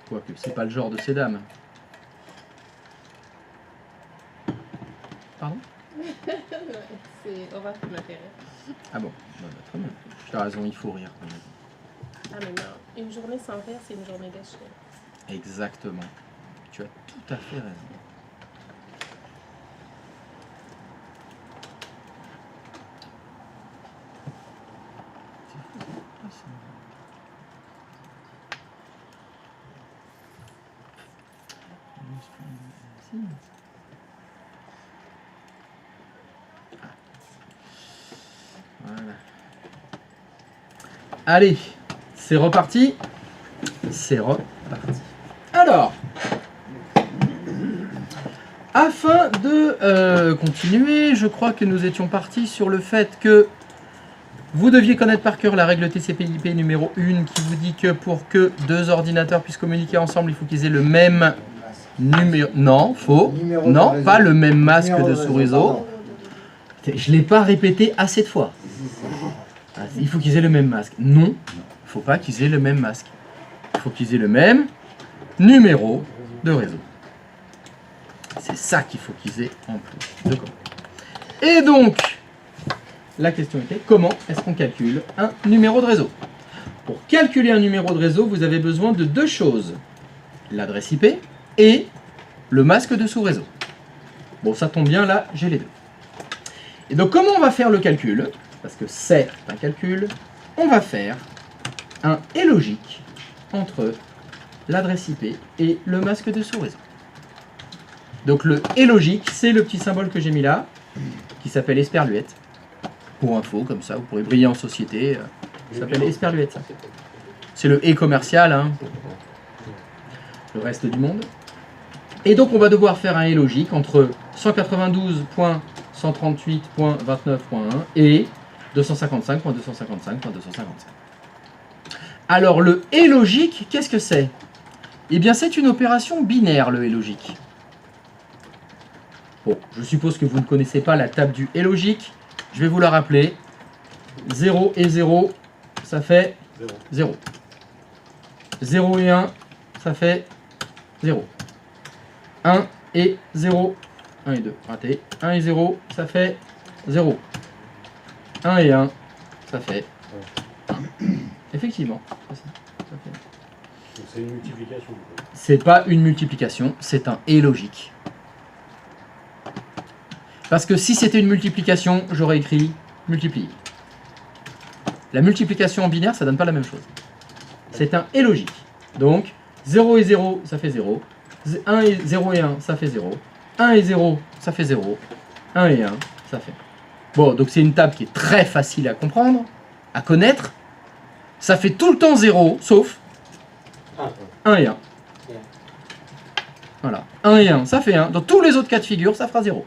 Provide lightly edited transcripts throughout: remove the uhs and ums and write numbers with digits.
Quoique, c'est pas le genre de ces dames. Pardon? C'est Aura qui m'intéresse. Ah bon, très bien. Tu as raison, il faut rire. Ah mais non, une journée sans rire, c'est une journée gâchée. Exactement. Tu as tout à fait raison. Voilà. Allez, c'est reparti. C'est reparti. Alors, afin de continuer, je crois que nous étions partis sur le fait que vous deviez connaître par cœur la règle TCP/IP numéro 1 qui vous dit que pour que deux ordinateurs puissent communiquer ensemble, il faut qu'ils aient le même numéro. Non, faux. Non, pas le même masque de sous-réseau. Je ne l'ai pas répété assez de fois. Il faut qu'ils aient le même masque. Non, il ne faut pas qu'ils aient le même masque. Il faut qu'ils aient le même numéro de réseau. C'est ça qu'il faut qu'ils aient en plus. D'accord. Et donc, la question était, comment est-ce qu'on calcule un numéro de réseau? Pour calculer un numéro de réseau, vous avez besoin de deux choses. L'adresse IP et le masque de sous-réseau. Bon, ça tombe bien, là, j'ai les deux. Et donc, comment on va faire le calcul? Parce que c'est un calcul. On va faire un et logique entre l'adresse IP et le masque de sous-réseau. Donc, le et logique, c'est le petit symbole que j'ai mis là, qui s'appelle Esperluette. Pour info, comme ça, vous pourrez briller en société. Ça s'appelle Esperluette, ça. C'est le et commercial, hein, le reste du monde. Et donc, on va devoir faire un et logique entre 192.138.29.1 et 255.255.255. Alors, le et logique, qu'est-ce que c'est? Eh bien, c'est une opération binaire, le et logique. Bon, je suppose que vous ne connaissez pas la table du et logique. Je vais vous la rappeler. 0 et 0, ça fait 0. 0 et 1, ça fait 0. 1 et 0, 1 et 2, raté. 1 et 0, ça fait 0. 1 et 1, ça fait 1. Effectivement. C'est une multiplication. C'est pas une multiplication, c'est un et logique. Parce que si c'était une multiplication, j'aurais écrit multiplier. La multiplication en binaire, ça donne pas la même chose. C'est un et logique. Donc, 0 et 0, ça fait 0. 1 et 0 et 1, ça fait 0. 1 et 0, ça fait 0. 1 et 1, ça fait. Bon, donc c'est une table qui est très facile à comprendre, à connaître. Ça fait tout le temps 0, sauf 1 et 1. Voilà. 1 et 1, ça fait 1. Dans tous les autres cas de figure, ça fera 0.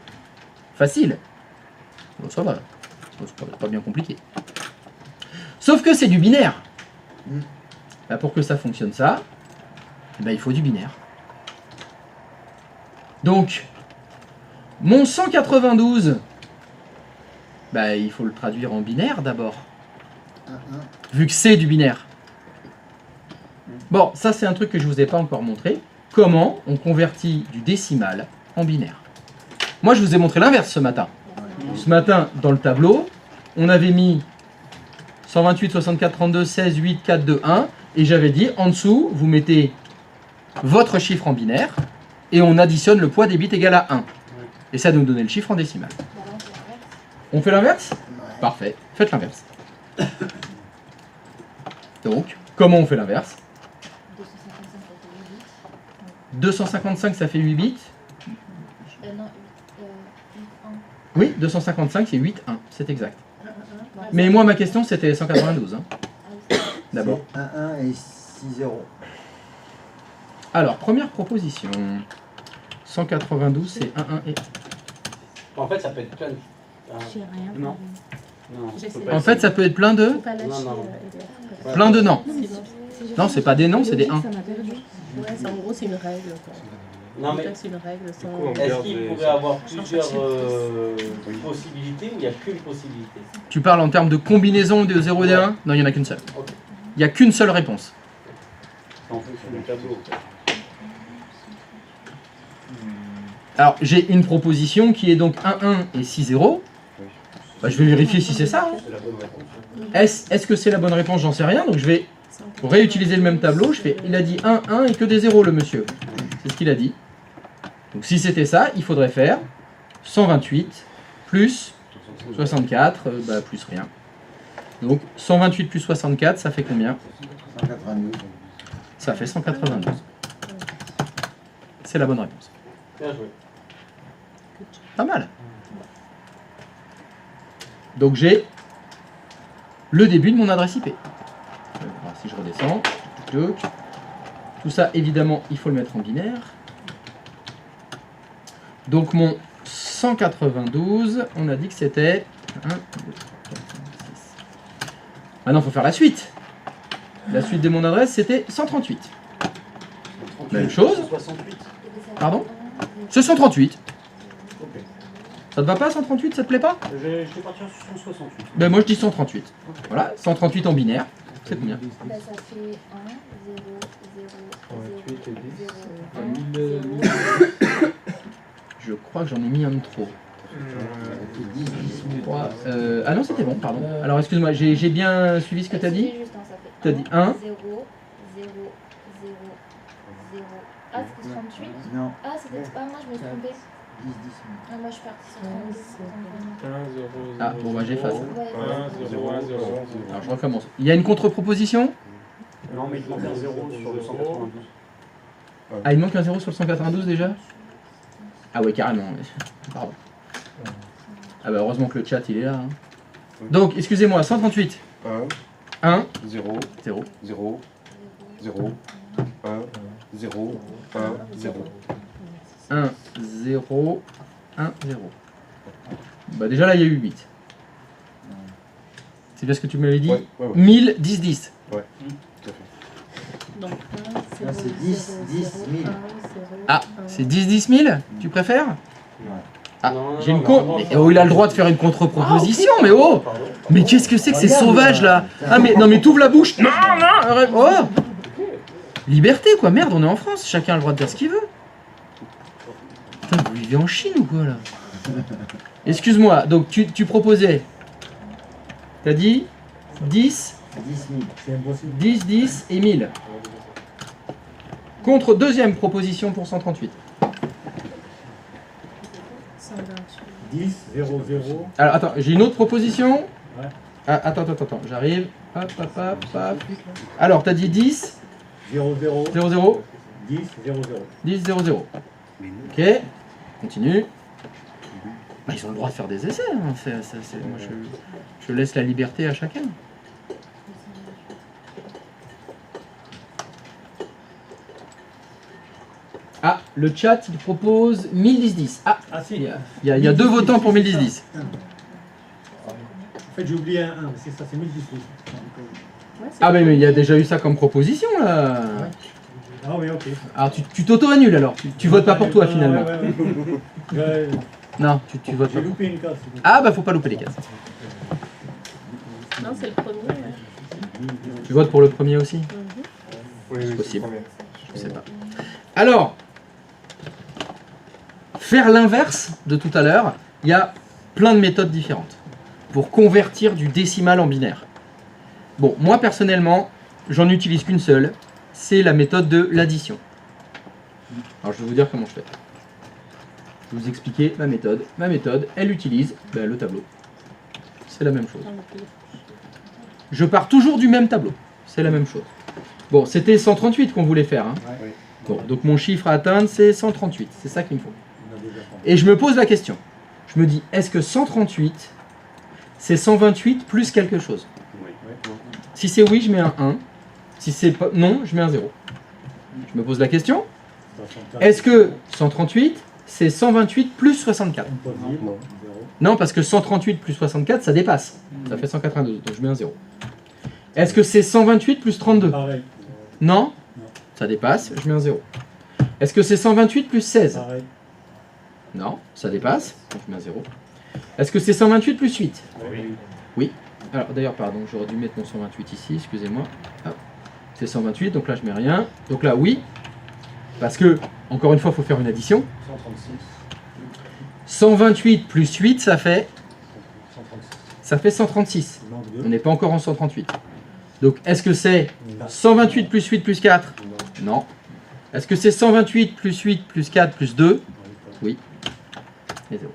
Facile. Bon, ça va. C'est pas bien compliqué. Sauf que c'est du binaire. Bah, pour que ça fonctionne ça, bah, il faut du binaire. Donc, mon 192, bah, il faut le traduire en binaire d'abord. Vu que c'est du binaire. Bon, ça c'est un truc que je ne vous ai pas encore montré. Comment on convertit du décimal en binaire. Moi je vous ai montré l'inverse ce matin. Ce matin, dans le tableau, on avait mis 128, 64, 32, 16, 8, 4, 2, 1. Et j'avais dit, en dessous, vous mettez votre chiffre en binaire. Et on additionne le poids des bits égal à 1. Et ça nous donnait le chiffre en décimal. On fait l'inverse? Parfait, faites l'inverse. Donc, comment on fait l'inverse? 255, ça fait 8 bits. Oui, 255, c'est 8, 1, c'est exact. Mais moi, ma question, c'était 192. Hein. D'abord. 1, 1 et 6, 0. Alors, première proposition. 192, c'est 1, 1 et... En fait, ça peut être plein de... J'ai rien. Non. Non. En fait, ça peut être plein de... Plein de non. Non, c'est pas des noms, c'est des 1. Ouais, en gros, c'est une règle. Quoi. Non, mais C'est une règle sans... est-ce qu'il pourrait y avoir plusieurs possibilités ou il n'y a qu'une possibilité? Tu parles en termes de combinaison de 0 et de 1? Non, il n'y en a qu'une seule. Ok. Il n'y a qu'une seule réponse. En fonction du tableau. Alors, j'ai une proposition qui est donc 1-1 et 6-0. Bah, je vais vérifier si c'est ça. Hein. C'est la bonne réponse. Est-ce que c'est la bonne réponse? J'en sais rien. Donc, je vais réutiliser le même tableau. Je fais, il a dit 1-1 et que des 0, le monsieur. C'est ce qu'il a dit. Donc, si c'était ça, il faudrait faire 128 plus 64, bah, plus rien. Donc, 128 plus 64, ça fait combien? 192. Ça fait 192. C'est la bonne réponse. Bien joué. Pas mal. Donc j'ai le début de mon adresse IP. Alors, si je redescends, tout ça évidemment il faut le mettre en binaire. Donc mon 192, on a dit que c'était 1, 2, 3, 4, 5, 6. Maintenant il faut faire la suite. La suite de mon adresse c'était 138. Même chose. 68. Pardon? C'est 138. Ok. Ça te va pas 138, ça te plaît pas? Je vais partir sur 168. Ben moi je dis 138. Voilà, 138 en binaire. C'est combien? Bah, ça fait 1, 0, 0, 8 et 0, 0, Je crois que j'en ai mis un de trop. 10, 10 000. Ah non, c'était bon, pardon. Alors excuse-moi, j'ai bien suivi ce que tu as dit. T'as dit 1. 0, 0, 0, 0. Ah, c'était 38. Non, Ah, c'était pas moi, je me suis trompée. 10, 10 Ah, moi, je suis partie sur 32. Ah bon, bah j'efface. Ouais, 1, 0, 1, 0, 0. Alors je recommence. Il y a une contre-proposition? Non, mais il manque un 0 sur le 192. Ah, il manque un 0 sur le 192 déjà? Ah ouais, carrément. Pardon. Ah bah heureusement que le chat il est là. Hein. Donc, excusez-moi, 138. 1, 1, 0, 0. 0, 0, 1, 0, 1, 0. 1, 0, 1, 0. Bah déjà là il y a eu 8. C'est bien ce que tu m'avais dit? Ouais, ouais, ouais. 1000, 10, 10. Tout à fait. Donc, Là, c'est 10, 10 000. Ah, c'est 10, 10 000? Tu préfères? Ah, Non, j'ai non, une non, con... non, Mais, non. oh, il a le droit de faire une contre-proposition, mais oh! Pardon. Mais qu'est-ce que c'est que ces Regarde, sauvages là? Ah mais non mais t'ouvres la bouche! Non, non! Arrête. Oh! Liberté quoi, merde, on est en France, chacun a le droit de faire ce qu'il veut. Putain, vous vivez en Chine ou quoi là? Excuse-moi, donc tu proposais... T'as dit 10, 10 000. C'est impossible. 10, 10 et 1000. Contre deuxième proposition pour 138. 128. 10, 0, 0. Alors attends, j'ai une autre proposition. Ouais. Ah, attends, j'arrive. Hop, hop, hop, hop. Alors, t'as dit 10, 0, 0. 0, 0, 10, 0, 0. 10, 0, 0. Ok, continue. Bah, ils ont le droit de faire des essais. Hein. Moi, je laisse la liberté à chacun. Ah, le chat, il propose 1010. Ah, Ah si. il y a deux votants pour 1010. En fait, j'ai oublié un 1, c'est ça, c'est 1018. Ouais, c'est Ah, mais il y a compliqué. déjà eu ça comme proposition, là. Ah oui, ok. Alors, tu t'auto-annules, alors. Tu votes pas pour toi, Ouais, finalement. ouais. Non, tu votes J'ai pas. loupé une case. Ah, bah, faut pas louper les cases. Non, c'est le premier. Ouais. Tu votes pour le premier aussi? Mhm. C'est possible. Je sais pas. Alors, faire l'inverse de tout à l'heure, il y a plein de méthodes différentes pour convertir du décimal en binaire. Bon, moi personnellement, j'en utilise qu'une seule, c'est la méthode de l'addition. Alors je vais vous dire comment je fais. Je vais vous expliquer ma méthode. Ma méthode, elle utilise le tableau. C'est la même chose. Je pars toujours du même tableau. C'est la même chose. Bon, c'était 138 qu'on voulait faire. Hein. Oui. Bon, donc mon chiffre à atteindre, c'est 138. C'est ça qu'il me faut. On a déjà fait. Et je me pose la question. Je me dis, est-ce que 138, c'est 128 plus quelque chose? Oui. Si c'est oui, je mets un 1. Si c'est pas non, je mets un 0. Je me pose la question. 64. Est-ce que 138, c'est 128 plus 64? Impossible. Non. 0. Non, parce que 138 plus 64, ça dépasse. Ça fait 192, donc je mets un 0. Est-ce que c'est 128 plus 32? Pareil. Non, ça dépasse, je mets un 0. Est-ce que c'est 128 plus 16? Pareil. Non, ça dépasse, donc je mets un 0. Est-ce que c'est 128 plus 8? Oui. Alors d'ailleurs, pardon, j'aurais dû mettre mon 128 ici, excusez-moi. Hop. C'est 128, donc là je mets rien. Donc là oui, parce que, encore une fois, il faut faire une addition. 136. 128 plus 8, ça fait 136. 136. Il manque On deux. n'est pas encore en 138. Donc est-ce que c'est 128 plus 8 plus 4? Non. Est-ce que c'est 128 plus 8 plus 4 plus 2? Oui. Et 0.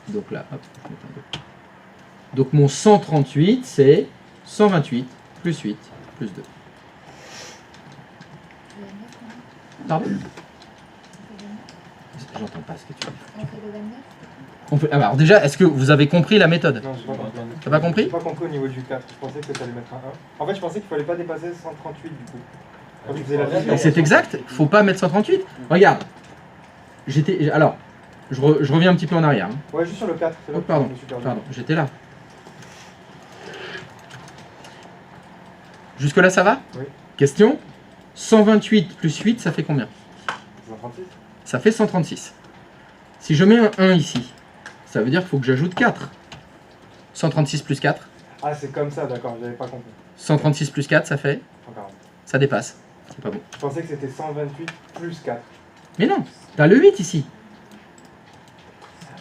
Donc là, hop, je mets un 2. Donc mon 138, c'est 128 plus 8 plus 2. Pardon? J'entends pas ce que tu dis. On fait le 29. Alors déjà, est-ce que vous avez compris la méthode? Non, j'ai pas compris. T'as pas compris? J'ai pas compris au niveau du 4. Je pensais que tu allais mettre un 1. En fait, je pensais qu'il fallait pas dépasser 138 du coup. Quand tu faisais la Mais fusion. c'est exact, faut pas mettre 138. Regarde, alors, je reviens un petit peu en arrière. Hein. Ouais, juste sur le 4. c'est là Oh, que pardon, je me suis perdu. pardon, j'étais là. Jusque là, ça va? Oui. Question, 128 plus 8, ça fait combien? 136. Ça fait 136. Si je mets un 1 ici, ça veut dire qu'il faut que j'ajoute 4. 136 plus 4. Ah, c'est comme ça, d'accord, j'avais pas compris. 136 plus 4, ça fait? 140. Ça dépasse. C'est pas bon. Je pensais que c'était 128 plus 4. Mais non, t'as le 8 ici.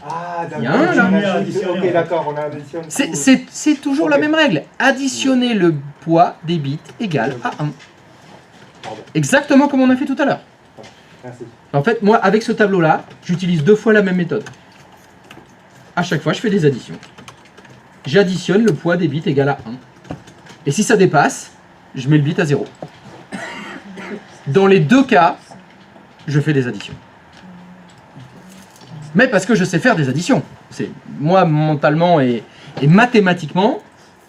Ah, d'accord. Il y a un, là. On ajoute- Additionné, en Ok, fait. d'accord, on a additionné. C'est toujours la Ok. même règle. Additionner le poids des bits égale à 1. Pardon. Exactement comme on a fait tout à l'heure. Merci. En fait, moi, avec ce tableau-là, j'utilise 2 fois la même méthode. À chaque fois, je fais des additions. J'additionne le poids des bits égal à 1. Et si ça dépasse, je mets le bit à 0. Dans les deux cas, je fais des additions. Mais parce que je sais faire des additions. C'est moi, mentalement et mathématiquement,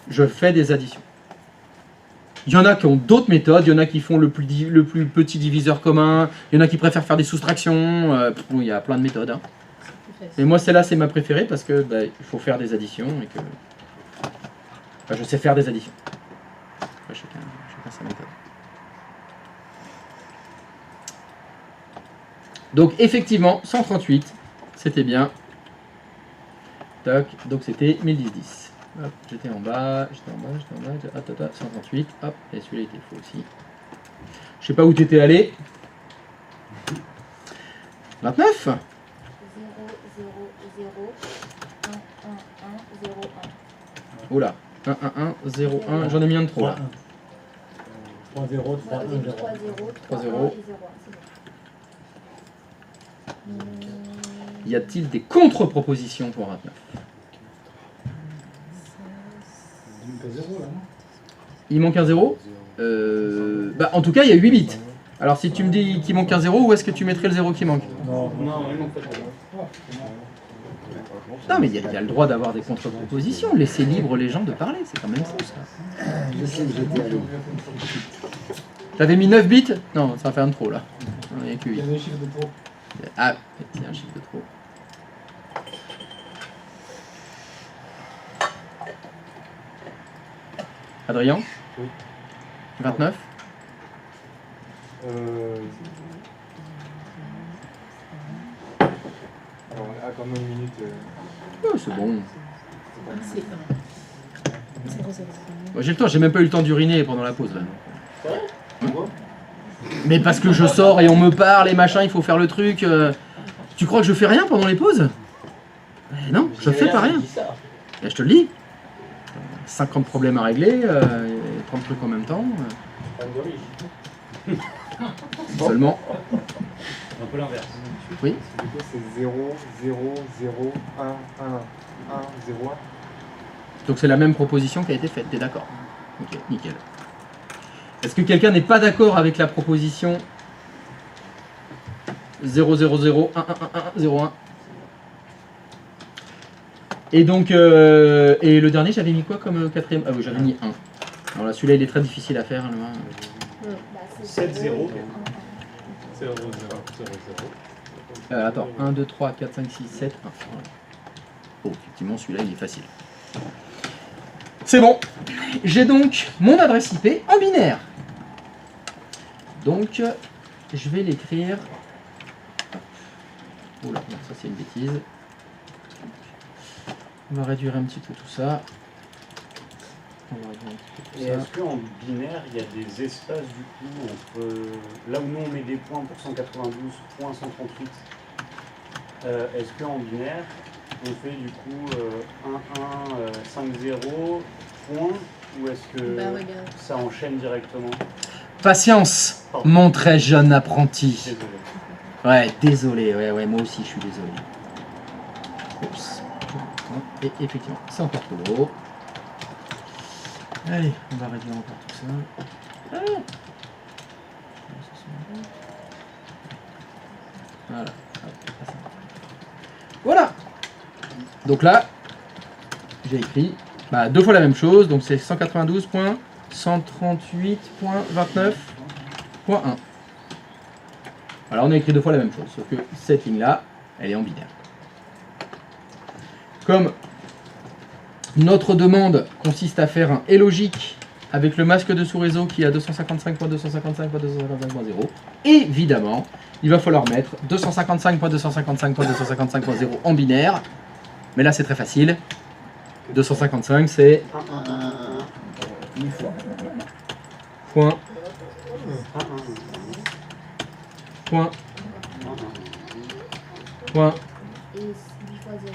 je fais des additions. Il y en a qui ont d'autres méthodes, il y en a qui font le plus petit diviseur commun, il y en a qui préfèrent faire des soustractions, il y a plein de méthodes. Hein. Mais moi, celle-là, c'est ma préférée parce que il faut faire des additions et que je sais faire des additions. Après, chacun sa méthode. Donc, effectivement, 138, c'était bien. Toc, donc c'était 1010. Hop, j'étais en bas, hop, 138, hop, et celui-là était faux aussi. Je sais pas où t'étais allé. 29. 0, 0, 0, 1, 1, 1, 0, 1. Oula, 1, 1, 1, 0, 1, j'en ai mis un de trop 3, là. 1. 3, 0, 3, 1, 0. 3, 0, 3, 3, 0. 1 et 0, 1. Y a-t-il des contre-propositions pour 29? Donc 0 là, non? Il manque un 0 en tout cas, il y a 8 bits. Alors, si tu me dis qu'il manque un 0, où est-ce que tu mettrais le 0 qui manque? Non, Non, mais il y a le droit d'avoir des contre-propositions. Laissez libre les gens de parler, c'est quand même fou ça. Je sais où j'étais allé. T'avais mis 9 bits? Non, ça va faire un trop là. Il n'y a que 8. Il y a des chiffres de trop. Ah, il y a un chiffre de trop. Adrien? Oui. 29? Alors, on a quand même une minute. Oh, c'est bon. C'est 1. 0, 0. Moi, j'ai le temps, j'ai même pas eu le temps d'uriner pendant la pause là. Pourquoi? Mais parce que je sors et on me parle et machin, il faut faire le truc. Tu crois que je fais rien pendant les pauses? Non, je fais pas rien. Et je te le dis. 50 problèmes à régler, 30 trucs en même temps. Seulement. Un peu l'inverse. Oui. Du coup, c'est 0, 0, 0, 1, 1, 1, 0, 1. Donc c'est la même proposition qui a été faite, t'es d'accord? Ok, nickel. Est-ce que quelqu'un n'est pas d'accord avec la proposition 0, 0, 0, 1, 1, 1, 1, 0, 1? Et donc, et le dernier, j'avais mis quoi comme quatrième? Ah oui, j'avais mis 1. Alors là, celui-là, il est très difficile à faire. Le 1. Bah, 7, 0. 0, 0, 0, 0, 0. Attends, 1, 2, 3, 4, 5, 6, 7, 1. Voilà. Oh, effectivement, celui-là, il est facile. C'est bon. J'ai donc mon adresse IP en binaire. Donc, je vais l'écrire. Oula, non, ça c'est une bêtise. On va réduire un petit peu tout ça. On va réduire un petit peu Et tout ça. est-ce qu'en binaire, il y a des espaces du coup entre là où nous on met des points pour 192.138, est-ce qu'en binaire on fait du coup 1, 1, 5, 0 point ou est-ce que Bah, regarde. ça enchaîne directement? Patience, mon très jeune apprenti. Désolé. Ouais, désolé, ouais, moi aussi je suis désolé. Oups. Et effectivement, c'est encore trop gros. Allez, on va réduire encore tout ça. Ah. Voilà. Hop, voilà. Donc là, j'ai écrit deux fois la même chose, donc c'est 192.138.29.1. Alors on a écrit deux fois la même chose, sauf que cette ligne-là, elle est en binaire. Comme notre demande consiste à faire un et logique avec le masque de sous-réseau qui est à 255.255.255.0, évidemment, il va falloir mettre 255.255.255.0 en binaire. Mais là, c'est très facile. 255, c'est 1 fois. point, point, point. Et 8 fois 0.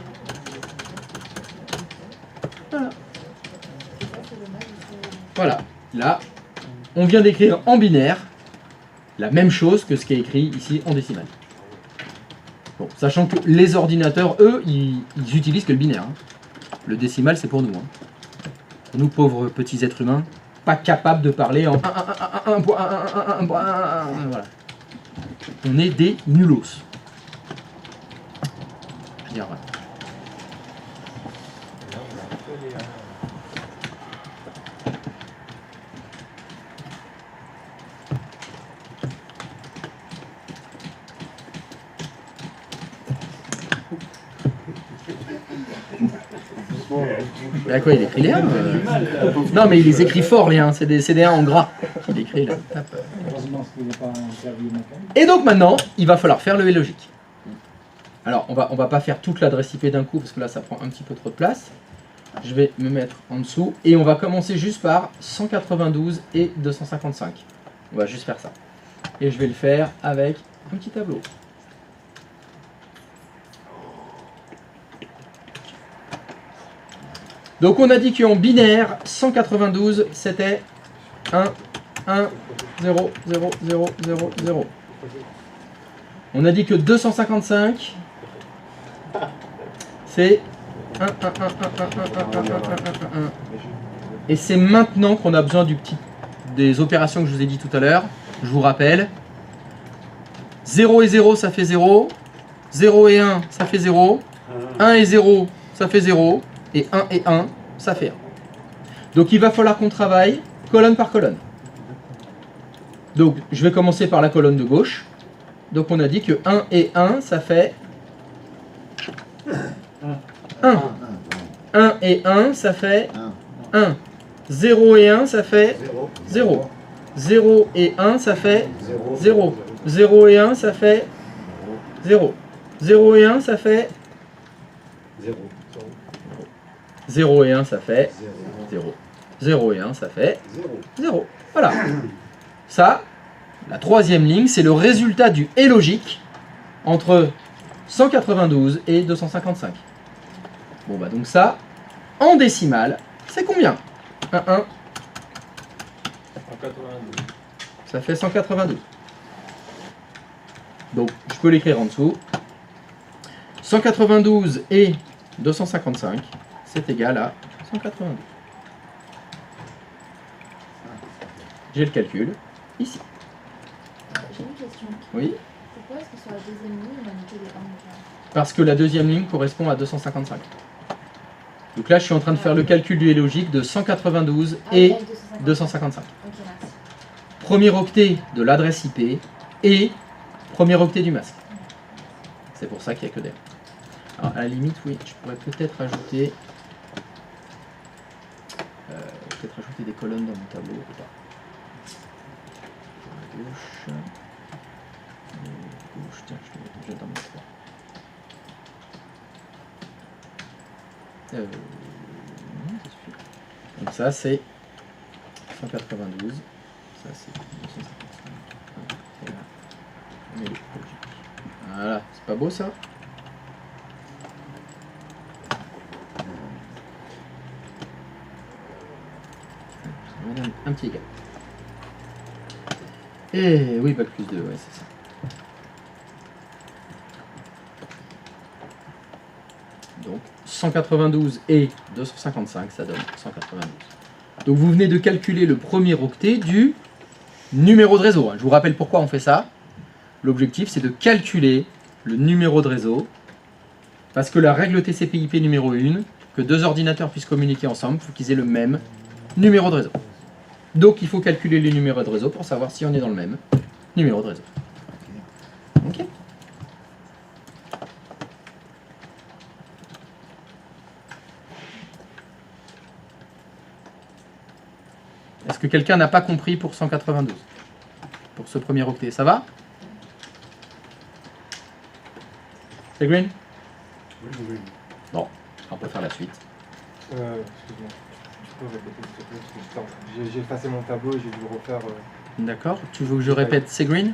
Voilà. Et ça, c'est le mal, Voilà. Là, on vient d'écrire en binaire la même chose que ce qui est écrit ici en décimale. Bon, sachant que les ordinateurs, eux, ils utilisent que le binaire. Hein. Le décimal, c'est pour nous. Hein. Pour nous, pauvres petits êtres humains, pas capables de parler en 1.1. Voilà. On est des nulos. Je veux dire, voilà. Mais à quoi il écrit les 1 Non, mais il les écrit fort, les 1. C'est des 1 en gras qu'il écrit là. Heureusement qu'il n'y a pas un clavier mécanique. Et donc maintenant, il va falloir faire le et logique. Alors, on va pas faire toute l'adresse IP d'un coup, parce que là, ça prend un petit peu trop de place. Je vais me mettre en dessous, et on va commencer juste par 192 et 255. On va juste faire ça. Et je vais le faire avec un petit tableau. Donc on a dit qu'en binaire, 192, c'était 1, 1, 0, 0, 0, 0, 0. On a dit que 255, c'est 1, 1, 1, 1, 1, 1, 1, 1, 1, 1, 1. Et c'est maintenant qu'on a besoin des opérations que je vous ai dit tout à l'heure. Je vous rappelle. 0 et 0, ça fait 0. 0 et 1, ça fait 0. 1 et 0, ça fait 0. Et 1 et 1, ça fait 1. Donc il va falloir qu'on travaille colonne par colonne. Donc je vais commencer par la colonne de gauche. Donc on a dit que 1 et 1, ça fait 1. 1 et 1, ça fait 1. 0 et 1, ça fait 0. 0 et 1, ça fait 0. 0 et 1, ça fait 0. 0 et 1, ça fait 0. 0 et 1, ça fait 0. 0 et 1, ça fait 0. Voilà. Ça, la troisième ligne, c'est le résultat du et logique entre 192 et 255. Bon, bah donc ça, en décimale, c'est combien 1, 1. 192. Ça fait 192. Donc, je peux l'écrire en dessous. 192 et 255, c'est égal à 192. J'ai le calcul ici. J'ai une question. Oui, Pourquoi est-ce que sur la deuxième ligne, on a mis que des 1 parce que la deuxième ligne correspond à 255. Donc là, je suis en train de faire le calcul du et logique de 192 et 255. Ok, merci. Premier octet de l'adresse IP et premier octet du masque. C'est pour ça qu'il n'y a que des. Alors à la limite, oui, je pourrais peut-être ajouter des colonnes dans mon tableau. Ou pas. Gauche. Gauche, tiens, je le jette dans mon 3. Non, ça suffit. Donc ça c'est 192. Ça c'est 255. Et là, on met le logique. Voilà, c'est pas beau ça? Un petit égal. Et oui, bac plus 2, ouais, c'est ça. Donc 192 et 255, ça donne 192. Donc vous venez de calculer le premier octet du numéro de réseau. Je vous rappelle pourquoi on fait ça. L'objectif, c'est de calculer le numéro de réseau. Parce que la règle TCP/IP numéro 1, que deux ordinateurs puissent communiquer ensemble, il faut qu'ils aient le même numéro de réseau. Donc il faut calculer les numéros de réseau pour savoir si on est dans le même numéro de réseau. Ok. Est-ce que quelqu'un n'a pas compris pour 192? Pour ce premier octet, ça va? C'est green? Oui. Bon, on peut faire la suite. Excuse-moi. Tu peux répéter s'il te plaît, parce que j'ai effacé mon tableau et j'ai dû le refaire. D'accord. Tu veux que je répète c'est green?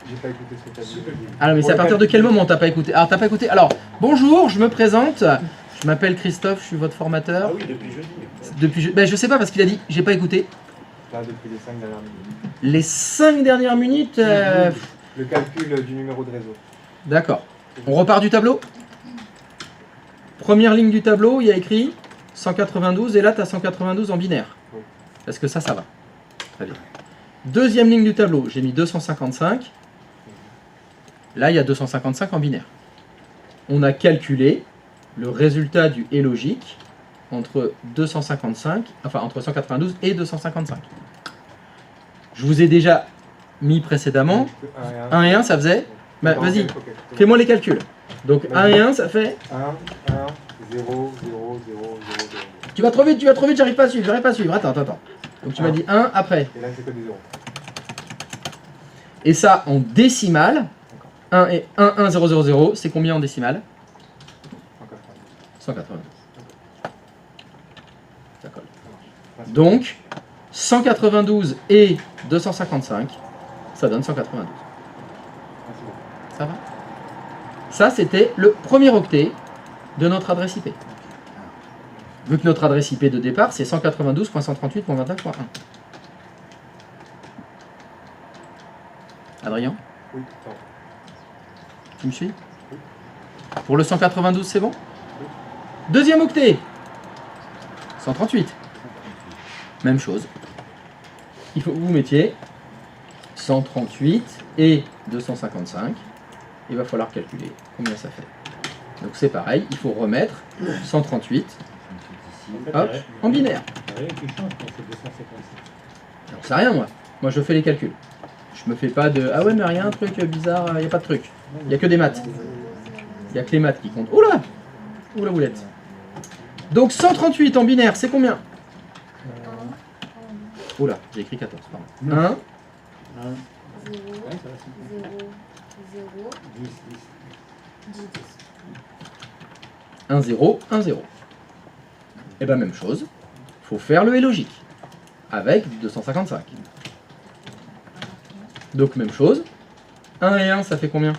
J'ai pas écouté ce que tu as dit. Ah mais c'est à partir de quel moment t'as pas écouté? Alors t'as pas écouté. Alors bonjour, je me présente. Je m'appelle Christophe, je suis votre formateur. Ah oui, depuis jeudi. Ben, je sais pas parce qu'il a dit j'ai pas écouté. Là, depuis les 5 dernières minutes. Les 5 dernières minutes. Le calcul du numéro de réseau. D'accord. On repart du tableau. Première ligne du tableau, il y a écrit 192 et là tu as 192 en binaire. Oui. Est-ce que ça va? Très bien. Deuxième ligne du tableau, j'ai mis 255. Là, il y a 255 en binaire. On a calculé le résultat du et logique entre 255, enfin entre 192 et 255. Je vous ai déjà mis précédemment 1 et 1, ça faisait. Bah, vas-y, Ok. fais-moi les calculs. Donc 1 et 1, ça fait. 1, 1, 0, 0, 0, 0, 0. Tu vas trop vite, j'arrive pas à suivre, Attends. Donc tu m'as dit 1 après. Et là, c'est que des 0. Et ça en décimale. 1 et 1, 1, 0, 0, 0, c'est combien en décimale? 192. Ça colle. Donc 192 et 255, ça donne 192. Ça va? Ça, c'était le premier octet de notre adresse IP. Vu que notre adresse IP de départ, c'est 192.138.29.1. Adrien, Oui, ça va. tu me suis? Pour le 192, c'est bon? Deuxième octet, 138. Même chose. Il faut que vous mettiez 138 et 255. Il va falloir calculer combien ça fait. Donc c'est pareil, il faut remettre 138 hop, en binaire. Rien qui change quand c'est 255. J'en sais rien moi. Moi je fais les calculs. Je me fais pas de ah ouais mais rien un truc bizarre, il n'y a pas de truc. Il n'y a que des maths. Il n'y a que les maths qui comptent. Oula! Oula boulette. Donc 138 en binaire, c'est combien? Oula, j'ai écrit 14, pardon. 1, 0, 0, 0, 10, 10, 10. 1, 0, 1, 0. Et bien même chose, il faut faire le et logique avec 255. Donc même chose, 1 et 1 ça fait combien?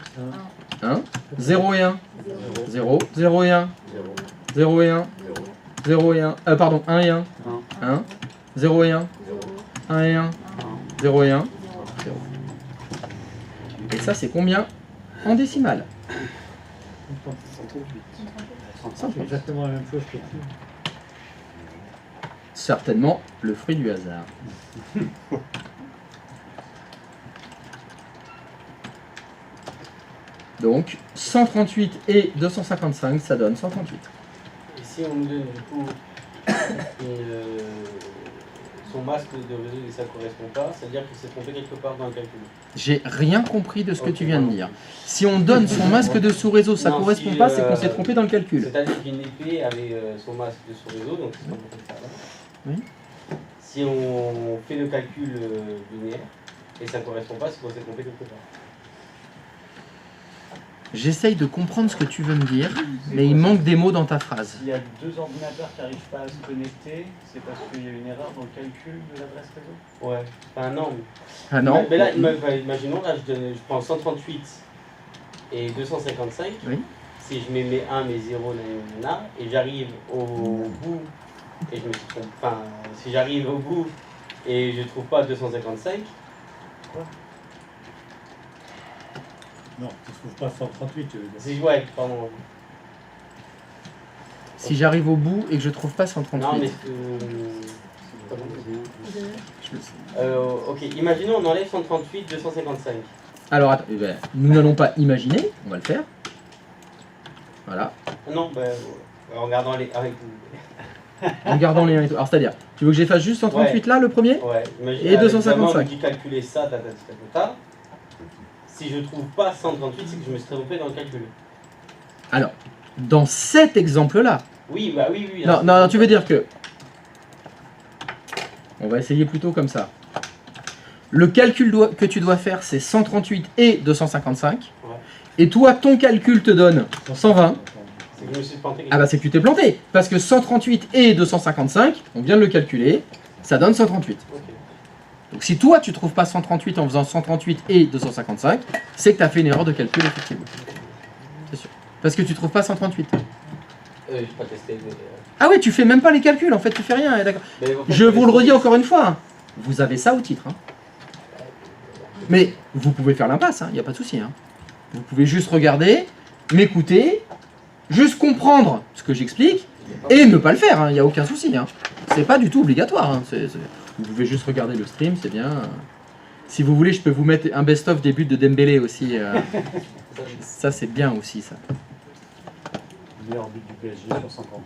1, 0 et 1, 0, 0 et 1, 0 et 1, 0 et 1, pardon, 1 et 1, 1, 0 et 1, 1 et 1, 0 et 1, 0. Et ça c'est combien en décimale? 138. C'est exactement la même chose que tu. Certainement le fruit du hasard. Donc 138 et 255, ça donne 138. Et si on nous donne du coup son masque de réseau et ça ne correspond pas, c'est-à-dire qu'il s'est trompé quelque part dans le calcul. J'ai rien compris de ce que Ok, tu viens de pardon. dire. Si on donne son masque de sous-réseau, ça Non, correspond si, pas, c'est qu'on s'est trompé dans le calcul. C'est-à-dire qu'une épée avait son masque de sous-réseau, donc c'est comme ça. Là. Oui. Si on fait le calcul binaire et ça ne correspond pas, c'est qu'on s'est trompé quelque part. J'essaye de comprendre ce que tu veux me dire, mais il manque des mots dans ta phrase. S'il y a deux ordinateurs qui n'arrivent pas à se connecter, c'est parce qu'il y a une erreur dans le calcul de l'adresse réseau? Ouais. Enfin, non. Ah non? Mais là, imaginons, là, je prends 138 et 255. Oui. Si je mets mes 1, mes 0, nanana, et j'arrive au bout, et je me trompe, enfin, si j'arrive au bout et je trouve pas 255, Non, tu ne trouves pas 138, tu veux dire. c'est ouais, pardon. Si j'arrive au bout et que je trouve pas 138. Non, mais ok, imaginons on enlève 138, 255. Alors attends, nous n'allons pas imaginer, on va le faire. Voilà. Non, en regardant les. En gardant les 1 et tout. Alors c'est-à-dire, tu veux que j'efface juste 138 là, le premier? Ouais, imagine, Et 255. on me dit calculer ça, Si je trouve pas 138, c'est que je me suis trompé dans le calcul. Alors, dans cet exemple-là, Oui, bah oui, oui. non, non, tu veux dire que... On va essayer plutôt comme ça. Le calcul que tu dois faire, c'est 138 et 255. Ouais. Et toi, ton calcul te donne 120. C'est que je me suis planté. Ah bah c'est que tu t'es planté. Parce que 138 et 255, on vient de le calculer, ça donne 138. Ok. Donc si toi, tu trouves pas 138 en faisant 138 et 255, c'est que tu as fait une erreur de calcul, effectivement. C'est sûr. Parce que tu trouves pas 138. J'ai pas testé. Mais, Ah ouais, tu fais même pas les calculs, en fait, tu fais rien, d'accord. mais en fait, Je vous le redis encore une fois, hein. Vous avez ça au titre. Hein. Mais vous pouvez faire l'impasse, il n'y a pas de souci. Hein. Vous pouvez juste regarder, m'écouter, juste comprendre ce que j'explique et ne pas le faire, il n'y a aucun souci. Hein. C'est pas du tout obligatoire. Hein. Vous pouvez juste regarder le stream, c'est bien. Si vous voulez, je peux vous mettre un best-of des buts de Dembélé aussi. Ça, c'est bien aussi, ça. Meilleur but du PSG sur 50.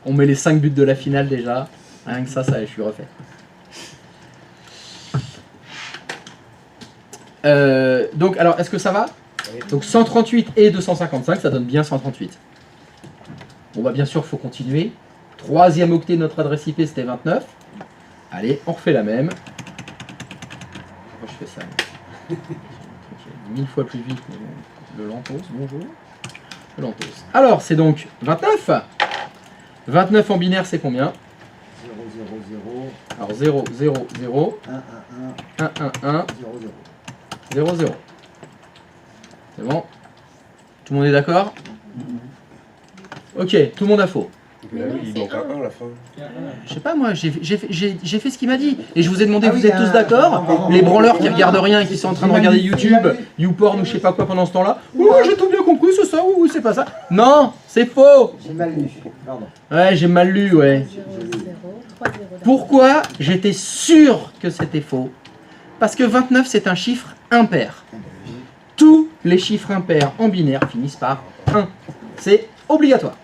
On met les 5 buts de la finale déjà. Rien que ça, je suis refait. Donc, alors, est-ce que ça va? Donc 138 et 255, ça donne bien 138. Bon, bah bien sûr, il faut continuer. Troisième octet de notre adresse IP, c'était 29. Allez, on refait la même. Pourquoi je fais ça? 1000 fois plus vite, mais bon, le lentos, bonjour. Le lentos. Alors, c'est donc 29. 29 en binaire, c'est combien? 0, 0, 0, Alors 0, 0, 0, 1, 1, 1, 1, 1, 0, 0. 0, 0. C'est bon? Tout le monde est d'accord? Ok, tout le monde a faux. Mais non, il c'est manque un 1 à la fin. Je sais pas moi, j'ai fait ce qu'il m'a dit. Et je vous ai demandé, Ah vous oui, êtes tous d'accord? Les branleurs qui regardent rien et qui sont en train de regarder YouTube, YouPorn ou je sais pas quoi pendant ce temps-là. Oui, j'ai tout bien compris, c'est ça, oui, c'est pas ça. Non, c'est faux. J'ai mal lu. Pardon. Ouais, j'ai mal lu, ouais. 0, 0, 3, 0. Pourquoi j'étais sûr que c'était faux? Parce que 29, c'est un chiffre impair. Tous les chiffres impairs en binaire finissent par 1. C'est obligatoire.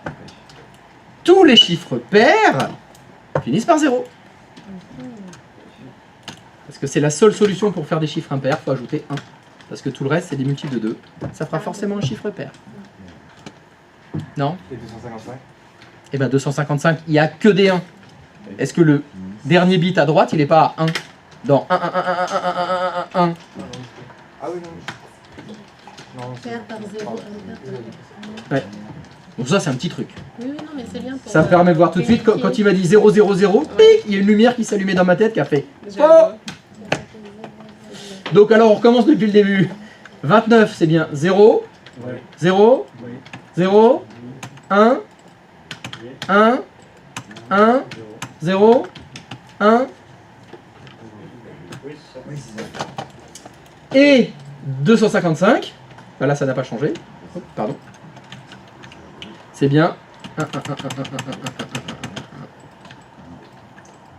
Tous les chiffres pairs finissent par 0. Parce que c'est la seule solution pour faire des chiffres impairs, il faut ajouter 1. Parce que tout le reste, c'est des multiples de 2. Ça fera forcément un chiffre pair. Non? Et 255. Eh bien 255, il n'y a que des 1. Est-ce que le dernier bit à droite, il n'est pas à 1? Dans 1, 1, 1, 1, 1, 1, 1, 1, 1. Ah oui, non. Non, Pair par 0, impair par 0. Ouais. Donc ça, c'est un petit truc. Oui, oui, non, mais c'est bien pour. Ça me permet de voir tout de suite, quand il m'a dit 0, 0, 0, pic, il y a une lumière qui s'allumait dans ma tête qui a fait. Oh. Donc alors, on recommence depuis le début. 29, c'est bien 0, 0, 0, 1, 1, 1, 0, 1, Oui, c'est ça. Oui, c'est ça. et 255. Ben là, ça n'a pas changé. Hop, pardon. C'est bien 1, 1, 1, 1, 1, 1, 1, 1, 1,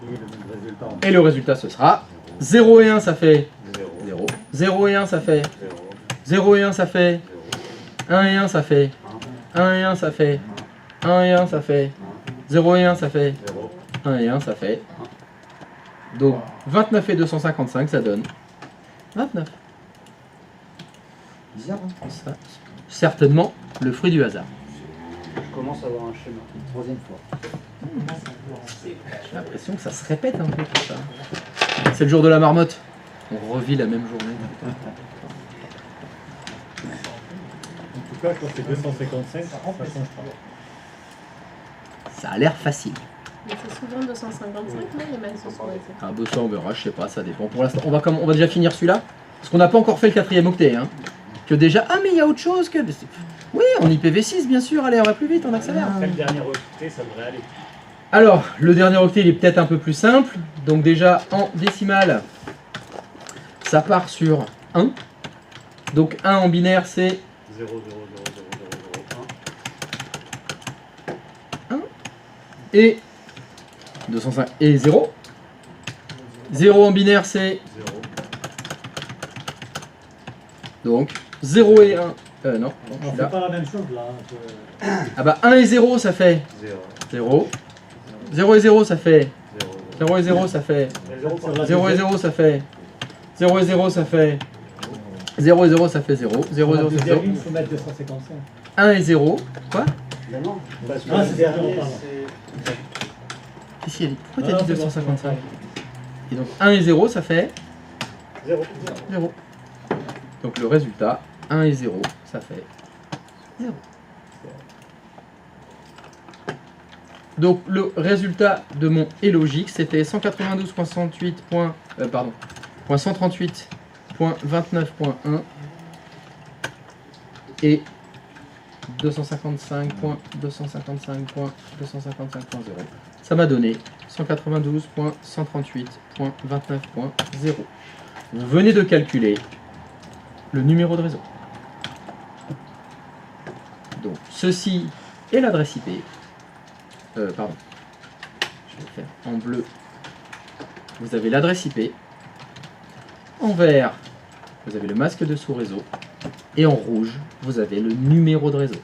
1. Et le même résultat. Et le résultat, ce sera 0 et 1, ça fait 0, 0. 0 et 1, ça fait 0, 0 et 1, ça fait 0, 1 et 1, ça fait 1 et 1, ça fait 1 et 1, ça fait 0 et 1, ça fait 0. 1 et 1, ça fait. Donc 29 et 255, ça donne 29. Bizarre, hein? Ça, certainement le fruit du hasard. Je commence à avoir un schéma. Troisième fois. J'ai l'impression que ça se répète un peu tout ça. C'est le jour de la marmotte. On revit la même journée. choix, je pense que c'est 255, ça change pas. Ça a l'air facile. Mais c'est souvent 255, non, les maths sont sur les Ah, bah ça on verra, je sais pas, ça dépend. Pour l'instant, on va déjà finir celui-là. Parce qu'on n'a pas encore fait le 4e octet. Hein. Que déjà, ah mais il y a autre chose que... Oui, en IPv6 bien sûr, allez on va plus vite, on accélère. Après le dernier octet, ça devrait aller. Alors, le dernier octet il est peut-être un peu plus simple. Donc déjà, en décimale, ça part sur 1. Donc 1 en binaire c'est 0, 0, 0, 0, 0, 0, 1. et 205 et 0. 0 en binaire c'est 0. donc 0 et 1. Non, On je suis fait là. pas la même chose là. Ah bah 1 et 0 ça fait 0. 0. 0 et 0 ça fait 0. 0 et 0 ça fait 0 par 0 et 0 ça fait 0 et 0 ça fait 0 et 0 ça fait 0. 0 et 0 ça fait 0. Il faut mettre 255. 1 et 0. Quoi? Ben non, parce que Ah, le c'est dernier, pardon. c'est... Qu'est-ce qu'il a dit? Pourquoi Ah, t'as dit c'est bon, 255? Et donc 1 et 0 ça fait 0. 0. Donc le résultat, 1 et 0, ça fait 0. Donc le résultat de mon est logique, c'était 192.138.29.1 et 255.255.255.0. Ça m'a donné 192.138.29.0. Vous venez de calculer le numéro de réseau. Donc ceci est l'adresse IP. Pardon. Je vais faire en bleu. Vous avez l'adresse IP. En vert, vous avez le masque de sous-réseau. Et en rouge, vous avez le numéro de réseau.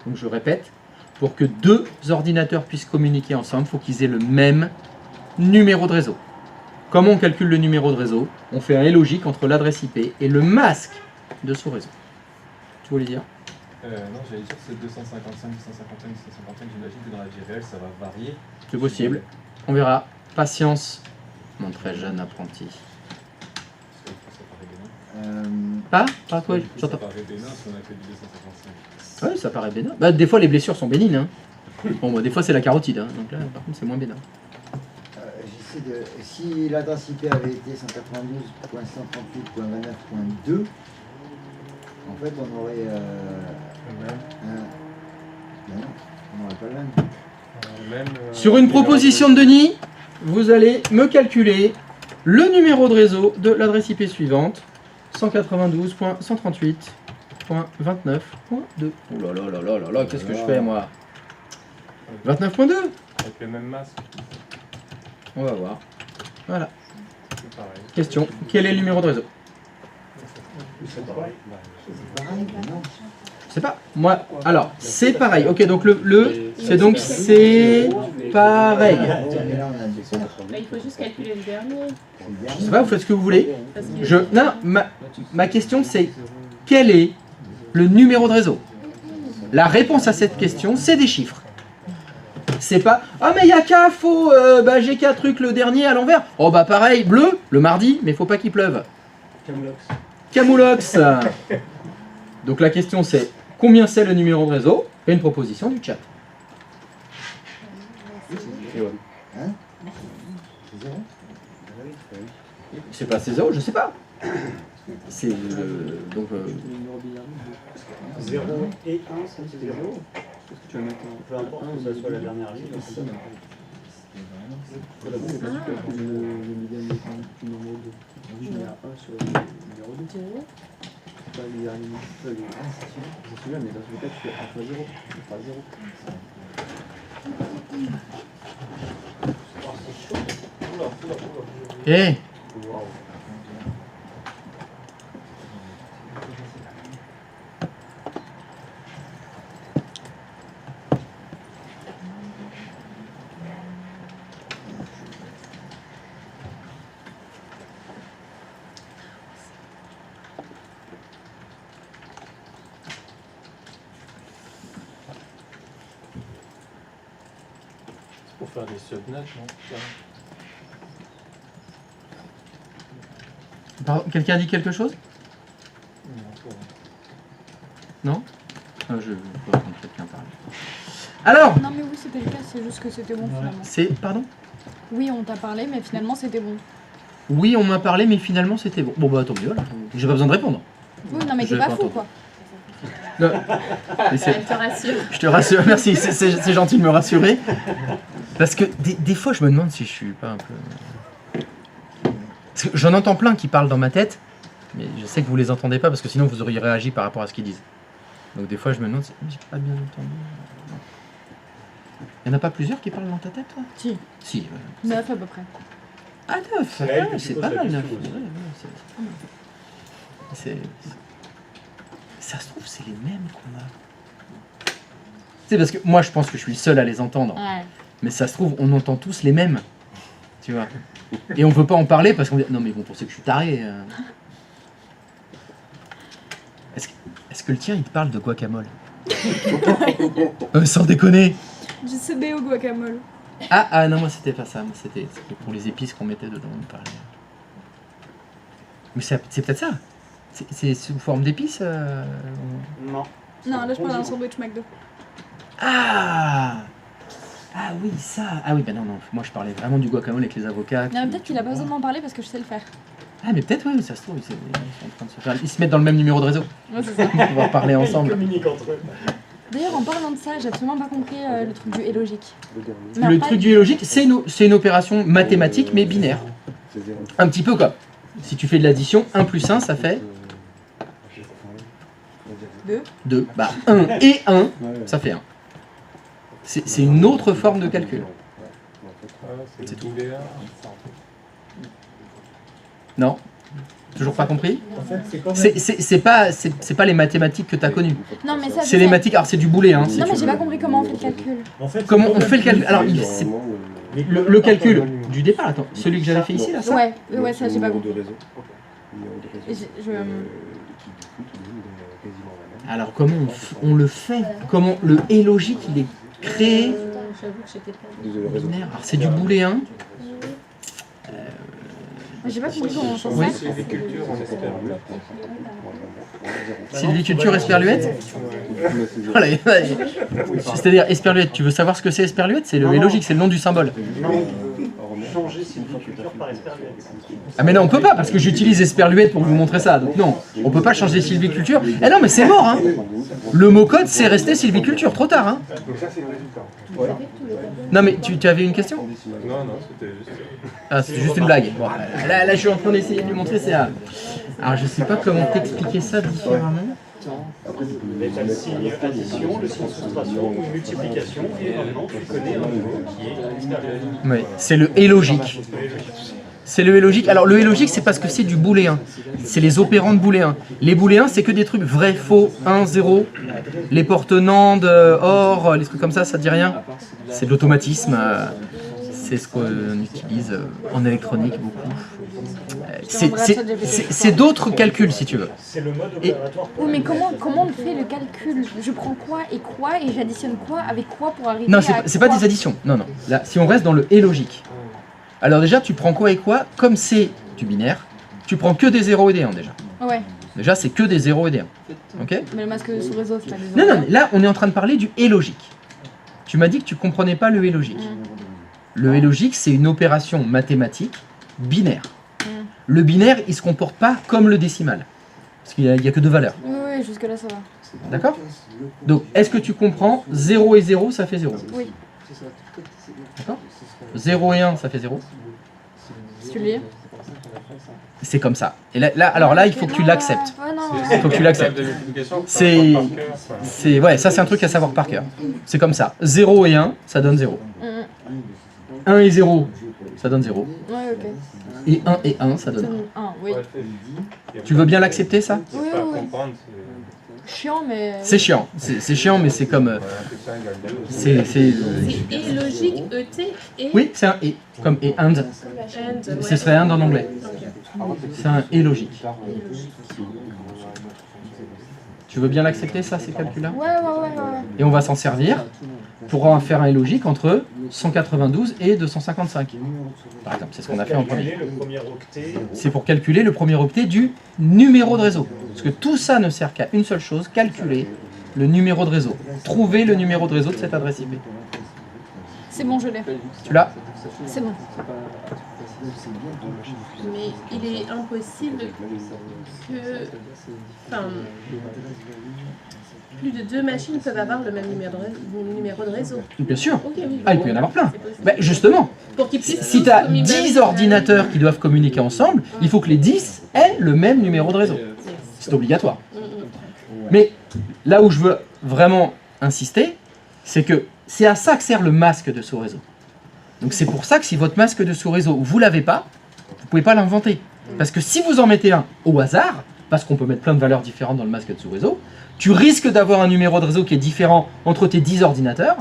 Donc je répète, pour que deux ordinateurs puissent communiquer ensemble, il faut qu'ils aient le même numéro de réseau. Comment on calcule le numéro de réseau? On fait un et logique entre l'adresse IP et le masque de sous-réseau. Tu voulais dire? Non, j'allais dire que c'est 255, 255, 255, j'imagine que dans la vie réelle ça va varier. C'est possible. On verra. Patience, mon très jeune apprenti. Parce que ça paraît bénin. Pas toi, Ça j'entends. paraît bénin si on a fait du 255. Ouais, ça paraît bénin. Bah, des fois, les blessures sont bénignes. Hein. Bon, bah, des fois, c'est la carotide. Hein. Donc là, par contre, c'est moins bénin. J'essaie de. Si l'adresse IP avait été 192.138.29.2, en fait, on aurait. Ben non, on n'aurait pas le même. Sur une proposition de Denis, vous allez me calculer le numéro de réseau de l'adresse IP suivante. 192.138.29.2. Oh là là là là là là, qu'est-ce que je fais moi? 29.2. Avec le même masque, On va voir. Voilà. c'est pareil. Question. Quel est le numéro de réseau? C'est pareil. C'est pareil, mais non. Je sais pas. Moi. Alors, c'est pareil. Ok, donc c'est donc c'est pareil. Mais là, on a dit ça. Bah, il faut juste calculer le dernier. Je sais pas, vous faites ce que vous voulez. Parce que Non, ma question c'est quel est le numéro de réseau? La réponse à cette question, c'est des chiffres. C'est pas ah mais il y a qu'à faux bah j'ai qu'un truc le dernier à l'envers. Oh bah pareil, bleu le mardi, mais faut pas qu'il pleuve. Camoulox. Donc la question c'est combien c'est le numéro de réseau et une proposition du chat. Hein? C'est zéro? C'est pas 0, je sais pas. C'est donc 0 et 1, c'est 0. Peu importe que ça soit la dernière ligne. Eh Pour faire des subnets, non? quelqu'un dit quelque chose? Non. je peux entendre quelqu'un parler. Alors, Non mais oui c'était le cas, c'est juste que c'était bon finalement. c'est... Pardon? Oui on t'a parlé mais finalement c'était bon. Oui, on m'a parlé, mais finalement c'était bon. Bon bah tant mieux, alors. J'ai pas besoin de répondre. Oui non mais Je t'es pas vais fou pas quoi. Non. Mais c'est- Elle te rassure. Je te rassure, merci, c'est gentil de me rassurer. Parce que des fois, je me demande si je suis pas un peu... Parce que j'en entends plein qui parlent dans ma tête, mais je sais que vous les entendez pas, parce que sinon vous auriez réagi par rapport à ce qu'ils disent. Donc des fois, je me demande si j'ai pas bien entendu. Il y en a pas plusieurs qui parlent dans ta tête, toi? Si. Si, ouais. 9 à peu près. Ah, 9! C'est à elle que tu C'est poses pas la mal, 9. question aussi. Ça se trouve, c'est les mêmes qu'on a. Tu sais, parce que moi, je pense que je suis le seul à les entendre. Ouais. Mais ça se trouve, on entend tous les mêmes. Tu vois. Et on veut pas en parler parce qu'on dit non, mais ils vont penser que je suis taré. Est-ce que le tien, il te parle de guacamole? Sans déconner. Je sais bien au guacamole. Ah non, moi c'était pas ça. Moi, c'était pour les épices qu'on mettait dedans. On parlait. Mais c'est peut-être ça. C'est sous forme d'épices Non. Non là je parle d'un sandwich McDo. Ah oui, ça. Ah oui, ben non, moi je parlais vraiment du guacamole avec les avocats. Non mais peut-être qu'il a pas besoin de m'en parler parce que je sais le faire. Ah mais peut-être, oui, ça se trouve, ils sont en train de se faire... Ils se mettent dans le même numéro de réseau. Ouais c'est ça. On va pouvoir parler Ils ensemble. communiquent entre eux. D'ailleurs en parlant de ça, j'ai absolument pas compris le truc du et logique. Mais Le après- truc du et logique, c'est une opération mathématique mais binaire. Un petit peu comme, si tu fais de l'addition, 1 plus 1, ça fait 2. Bah 1 et 1, ça fait 1. C'est une autre forme de calcul. C'est tout. Non? Toujours pas compris? En fait, c'est comme C'est pas les mathématiques que tu as connues. Non mais ça C'est les mathématiques, alors c'est du boulet. Hein, si Non tu mais j'ai veux. pas compris comment on fait le calcul. En fait, Comment c'est on fait le calcul? Alors, c'est- le calcul du départ, attends, celui que j'avais fait ici, là, ça? Ouais ça j'ai pas compris. Alors, comment on le fait? Comment le et logique, il est créé? J'avoue que j'étais pas. Binaire. Alors, c'est du booléen. J'ai pas compris comment on s'en Oui. sert. Sylviculture esperluette? Voilà, c'est-à-dire esperluette, tu veux savoir ce que c'est esperluette? C'est le et logique, c'est le nom du symbole. Changer sylviculture par esperluette. Ah mais non, on peut pas, parce que j'utilise esperluette pour vous montrer ça. Donc non, on peut pas changer sylviculture. Eh non, mais c'est mort, hein. Le mot code, c'est resté sylviculture, trop tard, hein. Donc ça, c'est le résultat. Non mais tu avais une question? Non, c'était juste... Ah, c'est juste une blague. Bon, là, je suis en train d'essayer de lui montrer, c'est... Alors, je sais pas comment t'expliquer ça différemment. Mais tu as le signe addition, le signe soustraction ou multiplication, et maintenant tu connais un mot qui est esperluette. Oui, c'est le et logique. C'est le et logique. Alors, le et logique, c'est parce que c'est du booléen. C'est les opérants de booléen. Les booléens, c'est que des trucs vrai, faux, 1, 0. Les portenants, or, les trucs comme ça te dit rien? C'est de l'automatisme. C'est ce qu'on utilise en électronique beaucoup. C'est d'autres calculs, si tu veux. C'est le mode Et- opératoire. Oui mais comment on fait le calcul? Je prends quoi et j'additionne quoi avec quoi pour arriver Non, à c'est pas quoi? des additions. Non, non. Là, si on reste dans le et logique. Alors déjà, tu prends quoi et quoi? Comme c'est du binaire, tu prends que des 0 et des 1 déjà. Ouais, Déjà, c'est que des 0 et des 1. Ok? mais le masque sous réseau c'est pas des Non, non, enfants. mais là, on est en train de parler du et logique. Tu m'as dit que tu comprenais pas le et logique. Le et logique, c'est une opération mathématique binaire. Le binaire, il se comporte pas comme le décimal. Parce qu'il y a que deux valeurs. Oui, jusque là ça va. D'accord? Donc, est-ce que tu comprends 0 et 0, ça fait 0. Oui, D'accord? 0 et 1, ça fait 0. si tu lis. C'est comme ça. Et là, il faut que tu l'acceptes. Ouais, non, Il faut que tu l'acceptes. Ouais, ça c'est un truc à savoir par cœur. C'est comme ça. 0 et 1, ça donne 0. 1 et 0, ça donne 0. Ouais, ok. Et 1 et 1, ça Ça donne 1. donne un, oui. Tu veux bien l'accepter, ça? Oui, oui, oui. Chiant, mais... C'est chiant. C'est chiant, mais c'est comme... c'est... C'est et logique, ET et. Oui, c'est un et. Comme et and. And, Ce serait and en anglais. C'est un et logique. Tu veux bien l'accepter, ça, ces calculs-là? Ouais. Et on va s'en servir pour en faire un et logique entre 192 et 255. Par exemple, c'est ce qu'on a fait en premier. Calculer le premier octet. C'est pour calculer le premier octet du numéro de réseau. Parce que tout ça ne sert qu'à une seule chose, calculer le numéro de réseau. Trouvez le numéro de réseau de cette adresse IP. C'est bon, je l'ai. Tu l'as? C'est bon. Mais il est impossible que. Enfin, plus de 2 machines peuvent avoir le même numéro de réseau. Bien sûr. Ok, oui, Ah, il peut y en avoir plein. c'est possible. Ben, justement, Pour qu'ils puissent si tous tu as communiquer 10 avec- ordinateurs qui doivent communiquer ensemble, il faut que les 10 aient le même numéro de réseau. C'est obligatoire. Mais là où je veux vraiment insister, c'est que c'est à ça que sert le masque de sous-réseau. Donc c'est pour ça que si votre masque de sous-réseau, vous l'avez pas, vous pouvez pas l'inventer. Parce que si vous en mettez un au hasard, parce qu'on peut mettre plein de valeurs différentes dans le masque de sous-réseau, tu risques d'avoir un numéro de réseau qui est différent entre tes 10 ordinateurs,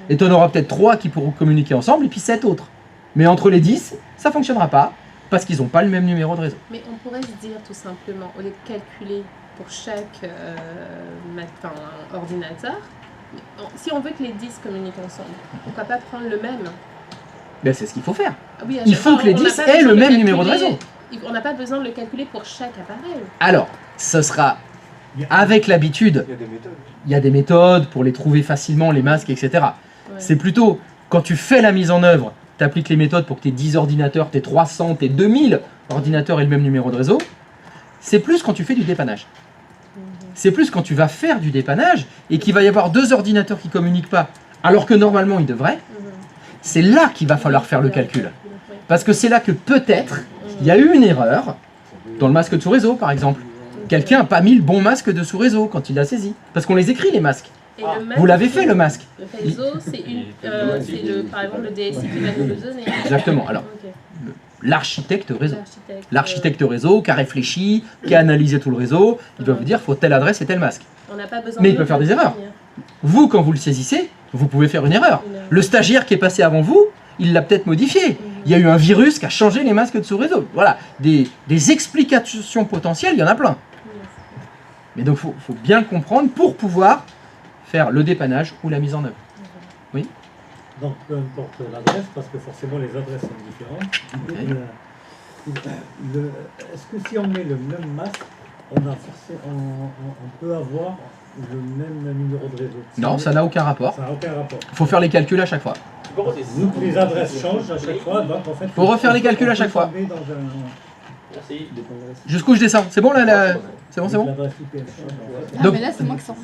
et tu en auras peut-être 3 qui pourront communiquer ensemble, et puis 7 autres. Mais entre les 10, ça ne fonctionnera pas, parce qu'ils n'ont pas le même numéro de réseau. Mais on pourrait se dire tout simplement, au lieu de calculer pour chaque ordinateur, si on veut que les 10 communiquent ensemble, pourquoi pas prendre le même? Ben, c'est ce qu'il faut faire. Ah oui, à Il chaque faut fois, que les on n'a 10 pas aient besoin le de même numéro de calculer- réseau. On n'a pas besoin de le calculer pour chaque appareil. Alors, ce sera avec l'habitude. Il y a des méthodes. Il y a des méthodes pour les trouver facilement, les masques, etc. Ouais. C'est plutôt quand tu fais la mise en œuvre, tu appliques les méthodes pour que tes 10 ordinateurs, tes 300, tes 2000 ordinateurs aient le même numéro de réseau. C'est plus quand tu fais du dépannage. C'est plus quand tu vas faire du dépannage et qu'il va y avoir 2 ordinateurs qui ne communiquent pas, alors que normalement ils devraient. C'est là qu'il va falloir faire le calcul. Parce que c'est là que peut-être il y a eu une erreur dans le masque de sous-réseau, par exemple. Quelqu'un n'a pas mis le bon masque de sous-réseau quand il l'a saisi. Parce qu'on les écrit, les masques. Et le masque, Vous l'avez fait, le masque. Le réseau, c'est par exemple le DSI qui va nous le donner. Exactement. Alors, Ok. l'architecte réseau. L'architecte. L'architecte réseau qui a réfléchi, qui a analysé tout le réseau, il va vous dire faut telle adresse et tel masque. On n'a pas besoin Mais de il peut le faire des définir. erreurs. Vous, quand vous le saisissez, vous pouvez faire une erreur. Une erreur. Le stagiaire qui est passé avant vous, il l'a peut-être modifié. Il y a eu un virus qui a changé les masques de sous-réseau. Voilà, des explications potentielles, il y en a plein. Mais donc, il faut bien le comprendre pour pouvoir faire le dépannage ou la mise en œuvre. Donc peu importe l'adresse, parce que forcément les adresses sont différentes. Est-ce que si on met le même masque, on peut avoir le même numéro de réseau? Non, ça n'a aucun rapport. Ça n'a aucun rapport. Il faut faire les calculs à chaque fois. Vu que les adresses changent à chaque fois, donc en fait... Faut refaire les calculs à chaque fois. tomber dans un- Merci. Jusqu'où je descends? C'est bon là, c'est bon, c'est bon? l'adresse IP, elle change, en fait. Ah, Donc- mais là, c'est moi qui sens.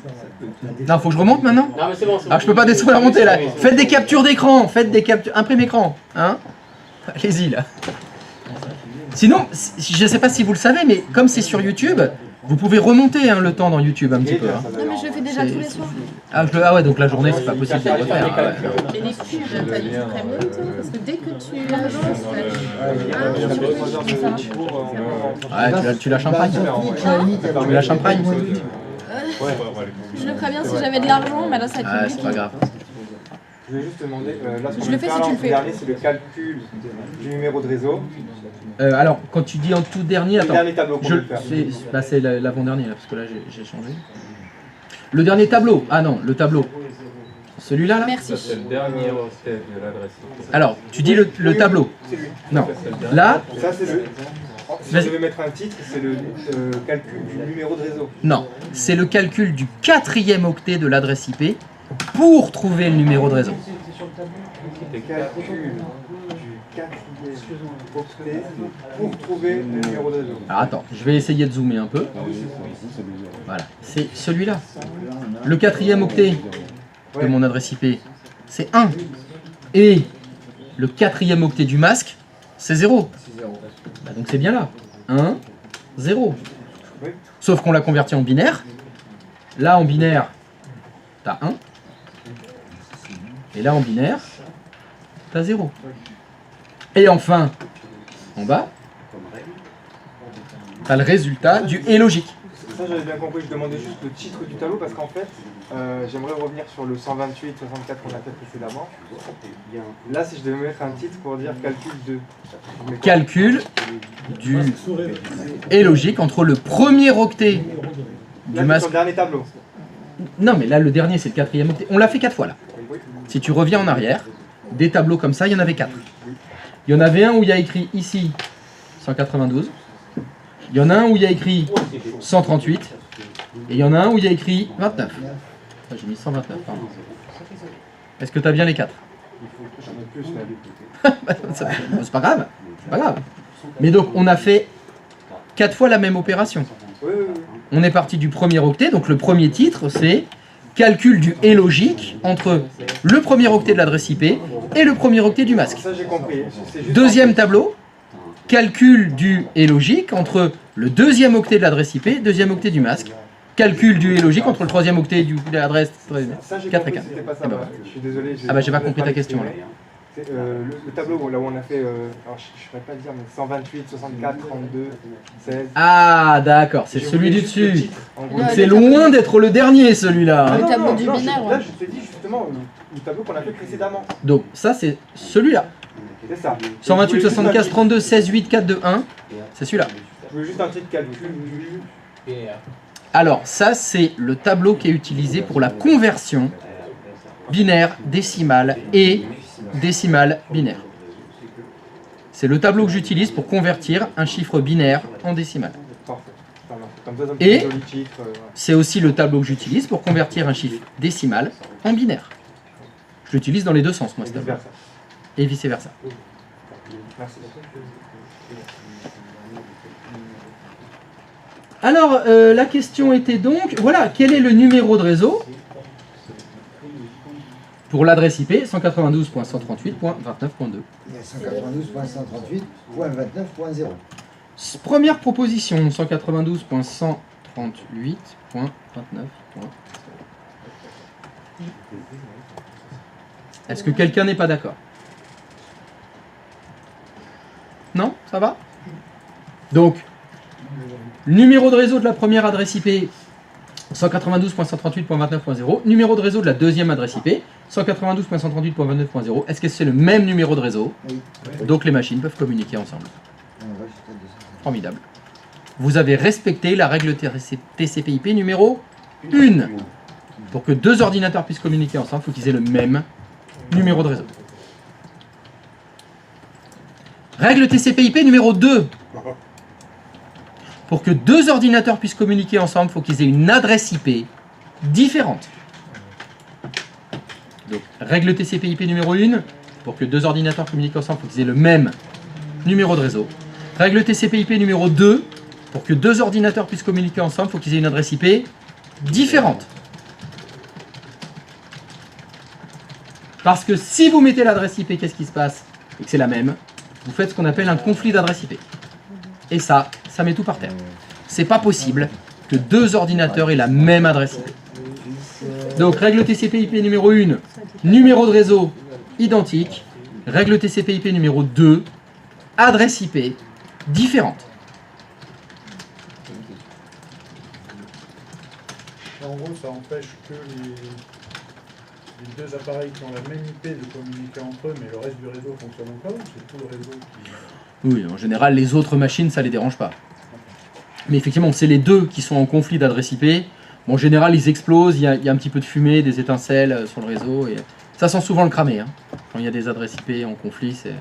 Non, faut que je remonte maintenant? Non, mais c'est bon. Ah, je peux pas descendre et remonter là. Faites des captures d'écran, faites des captures, imprime écran, hein? Allez-y là. Sinon, je sais pas si vous le savez, mais comme c'est sur YouTube, vous pouvez remonter hein, le temps dans YouTube un petit peu. hein. Non, mais je le fais déjà tous les soirs. Ah ouais, donc la journée c'est pas possible de le refaire. hein, ouais. Et les pubs, t'as du premium, toi? Parce que dès que tu avances, là, Ouais, tu lâches un prime. Tu lâches un prime. Je le ferais bien si j'avais de l'argent, mais là, ça va Ah, être c'est pas grave. Je voulais juste demander, là, ce qu'on Je le vient fais de si faire, tu là, le en fais. dernier, c'est le calcul du numéro de réseau. Alors, quand tu dis en tout dernier, Le attends. dernier tableau qu'on veut faire. C'est l'avant-dernier là, parce que là j'ai changé. Le dernier tableau. Ah non, le tableau. Celui-là là. Merci. C'est le dernier octet de l'adresse. Alors, tu dis le tableau. C'est lui. Non. Là, Ça, c'est le. Si Vas-y. je devais mettre un titre, c'est le calcul du numéro de réseau. non. C'est le calcul du 4e octet de l'adresse IP pour trouver le numéro de réseau. Le calcul du 4e octet pour trouver le numéro de réseau. Alors attends, je vais essayer de zoomer un peu. Voilà, c'est celui-là. Le 4e octet de mon adresse IP, c'est 1. Et le 4e octet du masque, c'est 0. Bah, donc c'est bien là. 1, 0. Oui. Sauf qu'on l'a converti en binaire. Là, en binaire, t'as 1. Et là, en binaire, t'as 0. Et enfin, en bas, t'as le résultat du et logique. Ça, j'avais bien compris. Je demandais juste le titre du tableau parce qu'en fait, j'aimerais revenir sur le 128, 64 qu'on a fait précédemment. Là, si je devais mettre un titre pour dire calcul de. Calcul du et logique entre le premier octet du Là, masque. sur le dernier tableau. Non, mais là, le dernier, c'est le 4e octet. On l'a fait 4 fois là. Oui. Si tu reviens en arrière, des tableaux comme ça, il y en avait 4. Il y en avait un où il y a écrit ici 192. Il y en a un où il y a écrit 138. Et il y en a un où il y a écrit 29. Ah, j'ai mis 129, pardon. Est-ce que tu as bien les 4? J'en ai plus là. C'est pas grave, c'est pas grave. Mais donc, on a fait 4 fois la même opération. Oui, oui, oui. On est parti du premier octet, donc le premier titre, c'est calcul du et logique entre le premier octet de l'adresse IP et le premier octet du masque. Ça j'ai compris. C'est juste Deuxième tableau, calcul du et logique entre le deuxième octet de l'adresse IP, deuxième octet du masque. Calcul du et logique entre le troisième octet de l'adresse Ça j'ai 4 et compris, 4. c'était pas ça. Eh ben, bah, je suis désolé. Ah bah j'ai pas compris ta question là. C'est, le tableau là où on a fait, alors je ne saurais pas le dire, mais 128, 64, 32, 16. Ah d'accord, c'est Je celui voulais du juste le dessus. titre, en gros. C'est loin d'être le dernier celui-là. Le tableau du binaire, Là ouais. je t'ai dit justement le tableau qu'on a fait précédemment. Donc ça c'est celui-là. C'est ça. 128, 75, 32, 16, 8, 4, 2, 1. C'est celui-là. Je veux juste un titre calcul du... Alors ça c'est le tableau qui est utilisé pour la conversion binaire, décimale et décimale binaire. C'est le tableau que j'utilise pour convertir un chiffre binaire en décimale. Parfait. Ça marche. Comme ça, ça me Et- fait un joli titre. C'est aussi le tableau que j'utilise pour convertir un chiffre décimal en binaire. Je l'utilise dans les deux sens moi ce Et tableau. vice-versa. Et vice versa. Merci. Alors la question était donc, voilà, quel est le numéro de réseau pour l'adresse IP 192.138.29.2. Il y a 192.138.29.0. Première proposition, 192.138.29. Est-ce que quelqu'un n'est pas d'accord? Non? Ça va? Donc, numéro de réseau de la première adresse IP 192.138.29.0, numéro de réseau de la deuxième adresse IP 192.138.29.0. Est-ce que c'est le même numéro de réseau? Oui. Donc les machines peuvent communiquer ensemble. On va jusqu'à 200. Formidable. Vous avez respecté la règle TCP/IP numéro 1. Pour que deux ordinateurs puissent communiquer ensemble, il faut qu'ils aient le même numéro de réseau. Règle TCP/IP numéro 2. Pour que deux ordinateurs puissent communiquer ensemble, il faut qu'ils aient une adresse IP différente. Donc, règle TCP/IP numéro 1. Pour que deux ordinateurs communiquent ensemble, il faut qu'ils aient le même numéro de réseau. Règle TCP/IP numéro 2. Pour que deux ordinateurs puissent communiquer ensemble, il faut qu'ils aient une adresse IP différente. Parce que si vous mettez l'adresse IP, qu'est-ce qui se passe? Et que c'est la même, vous faites ce qu'on appelle un conflit d'adresse IP. Et ça met tout par terre. C'est pas possible que deux ordinateurs aient la même adresse IP. Donc, règle TCP/IP numéro 1, numéro de réseau identique. Règle TCP/IP numéro 2, adresse IP différente. En gros, ça empêche que les deux appareils qui ont la même IP de communiquer entre eux, mais le reste du réseau fonctionne encore, ou c'est tout le réseau qui... Oui, en général, les autres machines, ça les dérange pas. Mais effectivement, c'est les deux qui sont en conflit d'adresse IP. Bon, en général, ils explosent, il y a un petit peu de fumée, des étincelles sur le réseau. Et ça sent souvent le cramer. Hein. Quand il y a des adresses IP en conflit, c'est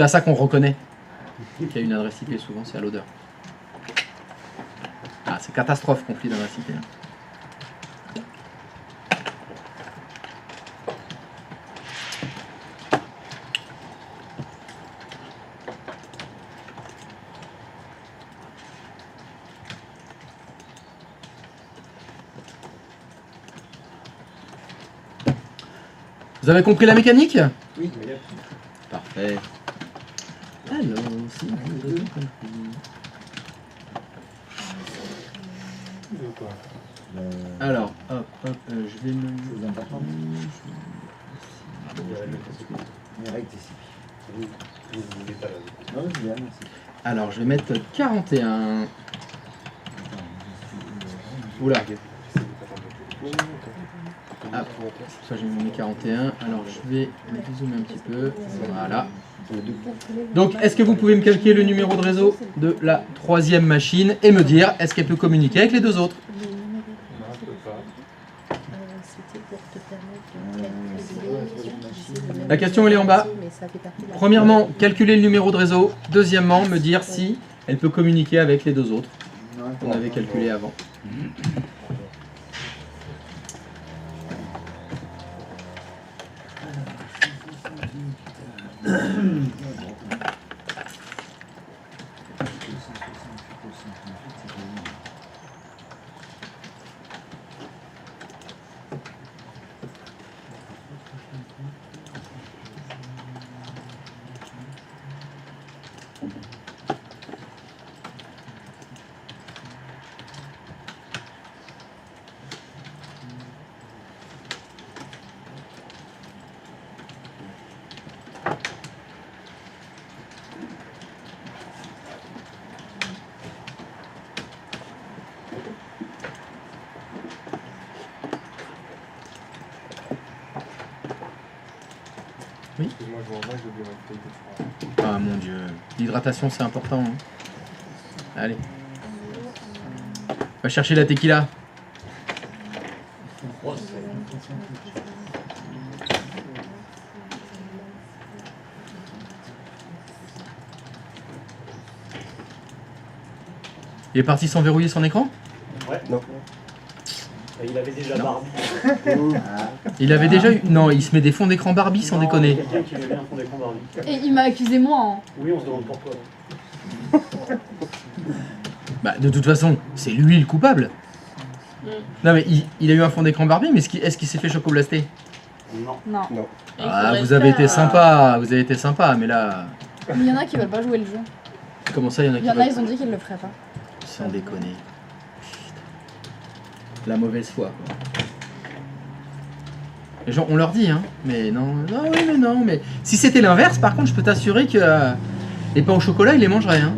à ça qu'on reconnaît qu'il y a une adresse IP, souvent, c'est à l'odeur. Ah, c'est catastrophe, conflit d'adresse IP. Hein. Vous avez compris la mécanique? Oui. Parfait. Alors, si vous avez compris. Alors, hop, je vais me... Chose importante. Les règles TCP. Non, c'est bien, merci. Alors, je vais mettre 41. Oula. Ah, ça j'ai mis 41. Alors, je vais me dézoomer un petit peu. Voilà. Donc, est-ce que vous pouvez me calquer le numéro de réseau de la troisième machine et me dire est-ce qu'elle peut communiquer avec les deux autres? La question elle est en bas. Premièrement, calculer le numéro de réseau. Deuxièmement, me dire si elle peut communiquer avec les deux autres qu'on avait calculé avant. Oui. Excuse-moi, je m'en vais, j'ai oublié ma feuille de Ah mon dieu. L'hydratation, c'est important. Hein. Allez. Va chercher la tequila. Il est parti sans verrouiller son écran? Ouais. Non. Et il avait déjà Non. Barbie. Il avait déjà eu... Non, il se met des fonds d'écran Barbie sans Non, déconner. il y a quelqu'un qui lui a mis un fond d'écran Barbie. Et il m'a accusé moi. Hein. Oui, on se demande pourquoi. Bah, de toute façon, c'est lui le coupable. Non, mais il a eu un fond d'écran Barbie, mais est-ce qu'il s'est fait chocoblaster? Non. Non. Ah, vous avez été sympa, vous avez été sympa, mais là... Mais il y en a qui veulent pas jouer le jeu. Comment ça, il y en a Il qui y en a, veulent- ils ont dit qu'ils le feraient pas. Sans déconner. La mauvaise foi, quoi. Les gens, on leur dit, hein, mais non, non, oui, mais non, mais... Si c'était l'inverse, par contre, je peux t'assurer que les pains au chocolat, ils les mangeraient, hein.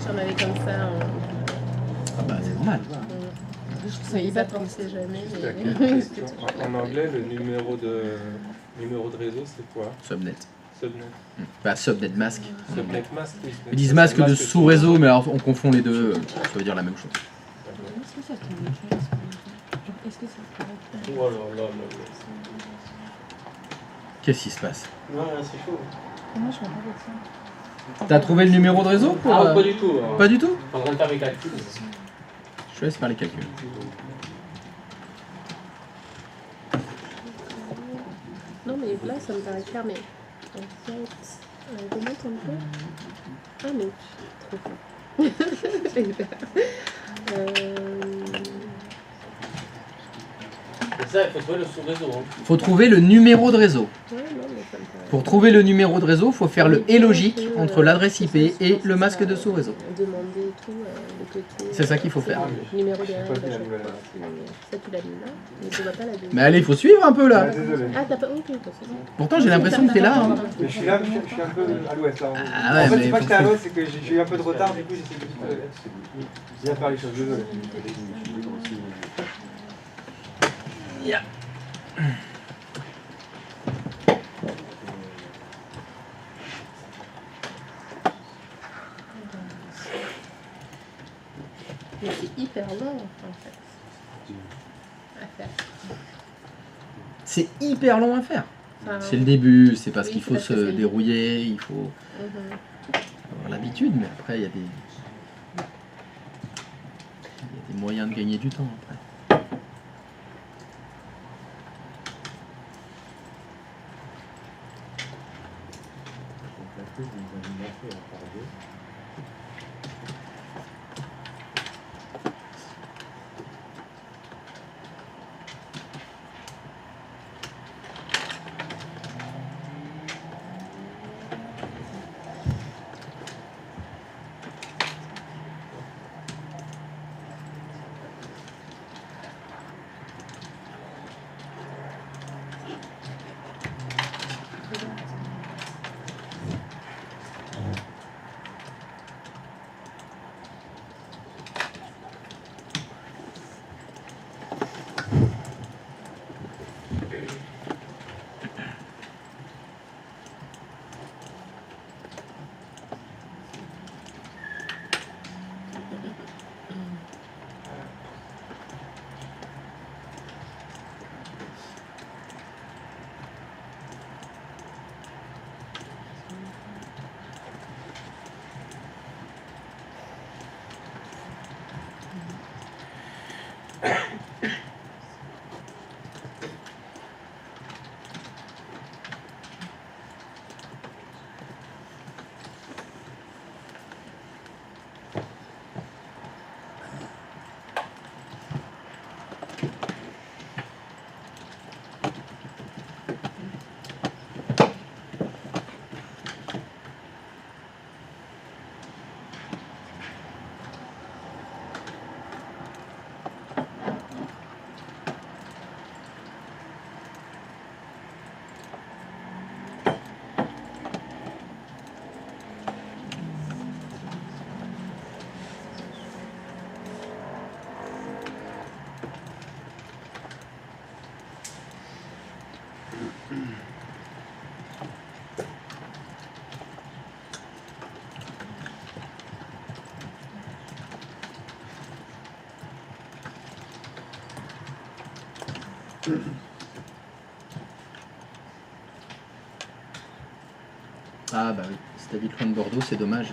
J'en avais comme ça. Ah bah, c'est normal. Je trouve ça Ça hyper pensait jamais. T'as Mais... quelle question? En anglais, le numéro de réseau, c'est quoi? Subnet. Subnet. Bah, subnet masque. Subnet mask. Oui, Ils disent masque de sous-réseau, mais alors on confond les deux, ça veut dire la même chose. Est-ce que ça fait Est-ce que ça fait Oh là là là là. Qu'est-ce qui se passe? Non, là, c'est chaud. Moi, je me rappelle de ça. T'as trouvé le numéro de réseau pour, Ah, pas du tout. hein. Pas du tout? Je suis en train de faire mes calculs. Je te laisse faire les calculs. Non, mais là, ça me paraît clair, mais en fait, comment on fait? Ah, mais trop fort. J'ai eu peur. C'est ça, il faut trouver le sous-réseau. Hein. Faut trouver le numéro de réseau. Ouais, non, mais ça me paraît. Pour trouver le numéro de réseau, faut faire le et logique entre l'adresse IP et le masque de sous-réseau. Demander tout de côté. C'est ça qu'il faut faire. Numéro derrière, J'ai pas à vu la chaque nouvelle fois. Ça, tu l'as mis là, mais tu vois pas la deuxième. Mais allez, faut suivre un peu là. Ah, désolé. Ah, t'as pas. Ok, c'est bon. Pourtant, j'ai l'impression que t'es là. Hein. Mais je suis là, je suis un peu à l'ouest là. Ah ouais, En fait, mais c'est pas que faut- j'étais à l'ouest, c'est que j'ai eu un peu de retard, du coup j'essaie de bien faire les choses, désolé. Mais c'est hyper long, en fait. À faire. C'est hyper long à faire. Enfin, C'est le début, c'est parce oui, qu'il c'est faut parce que se c'est le début. dérouiller, il faut mhm. avoir l'habitude, mais après, il y a des moyens de gagner du temps après. Ah bah oui, si t'habites loin de Bordeaux, c'est dommage.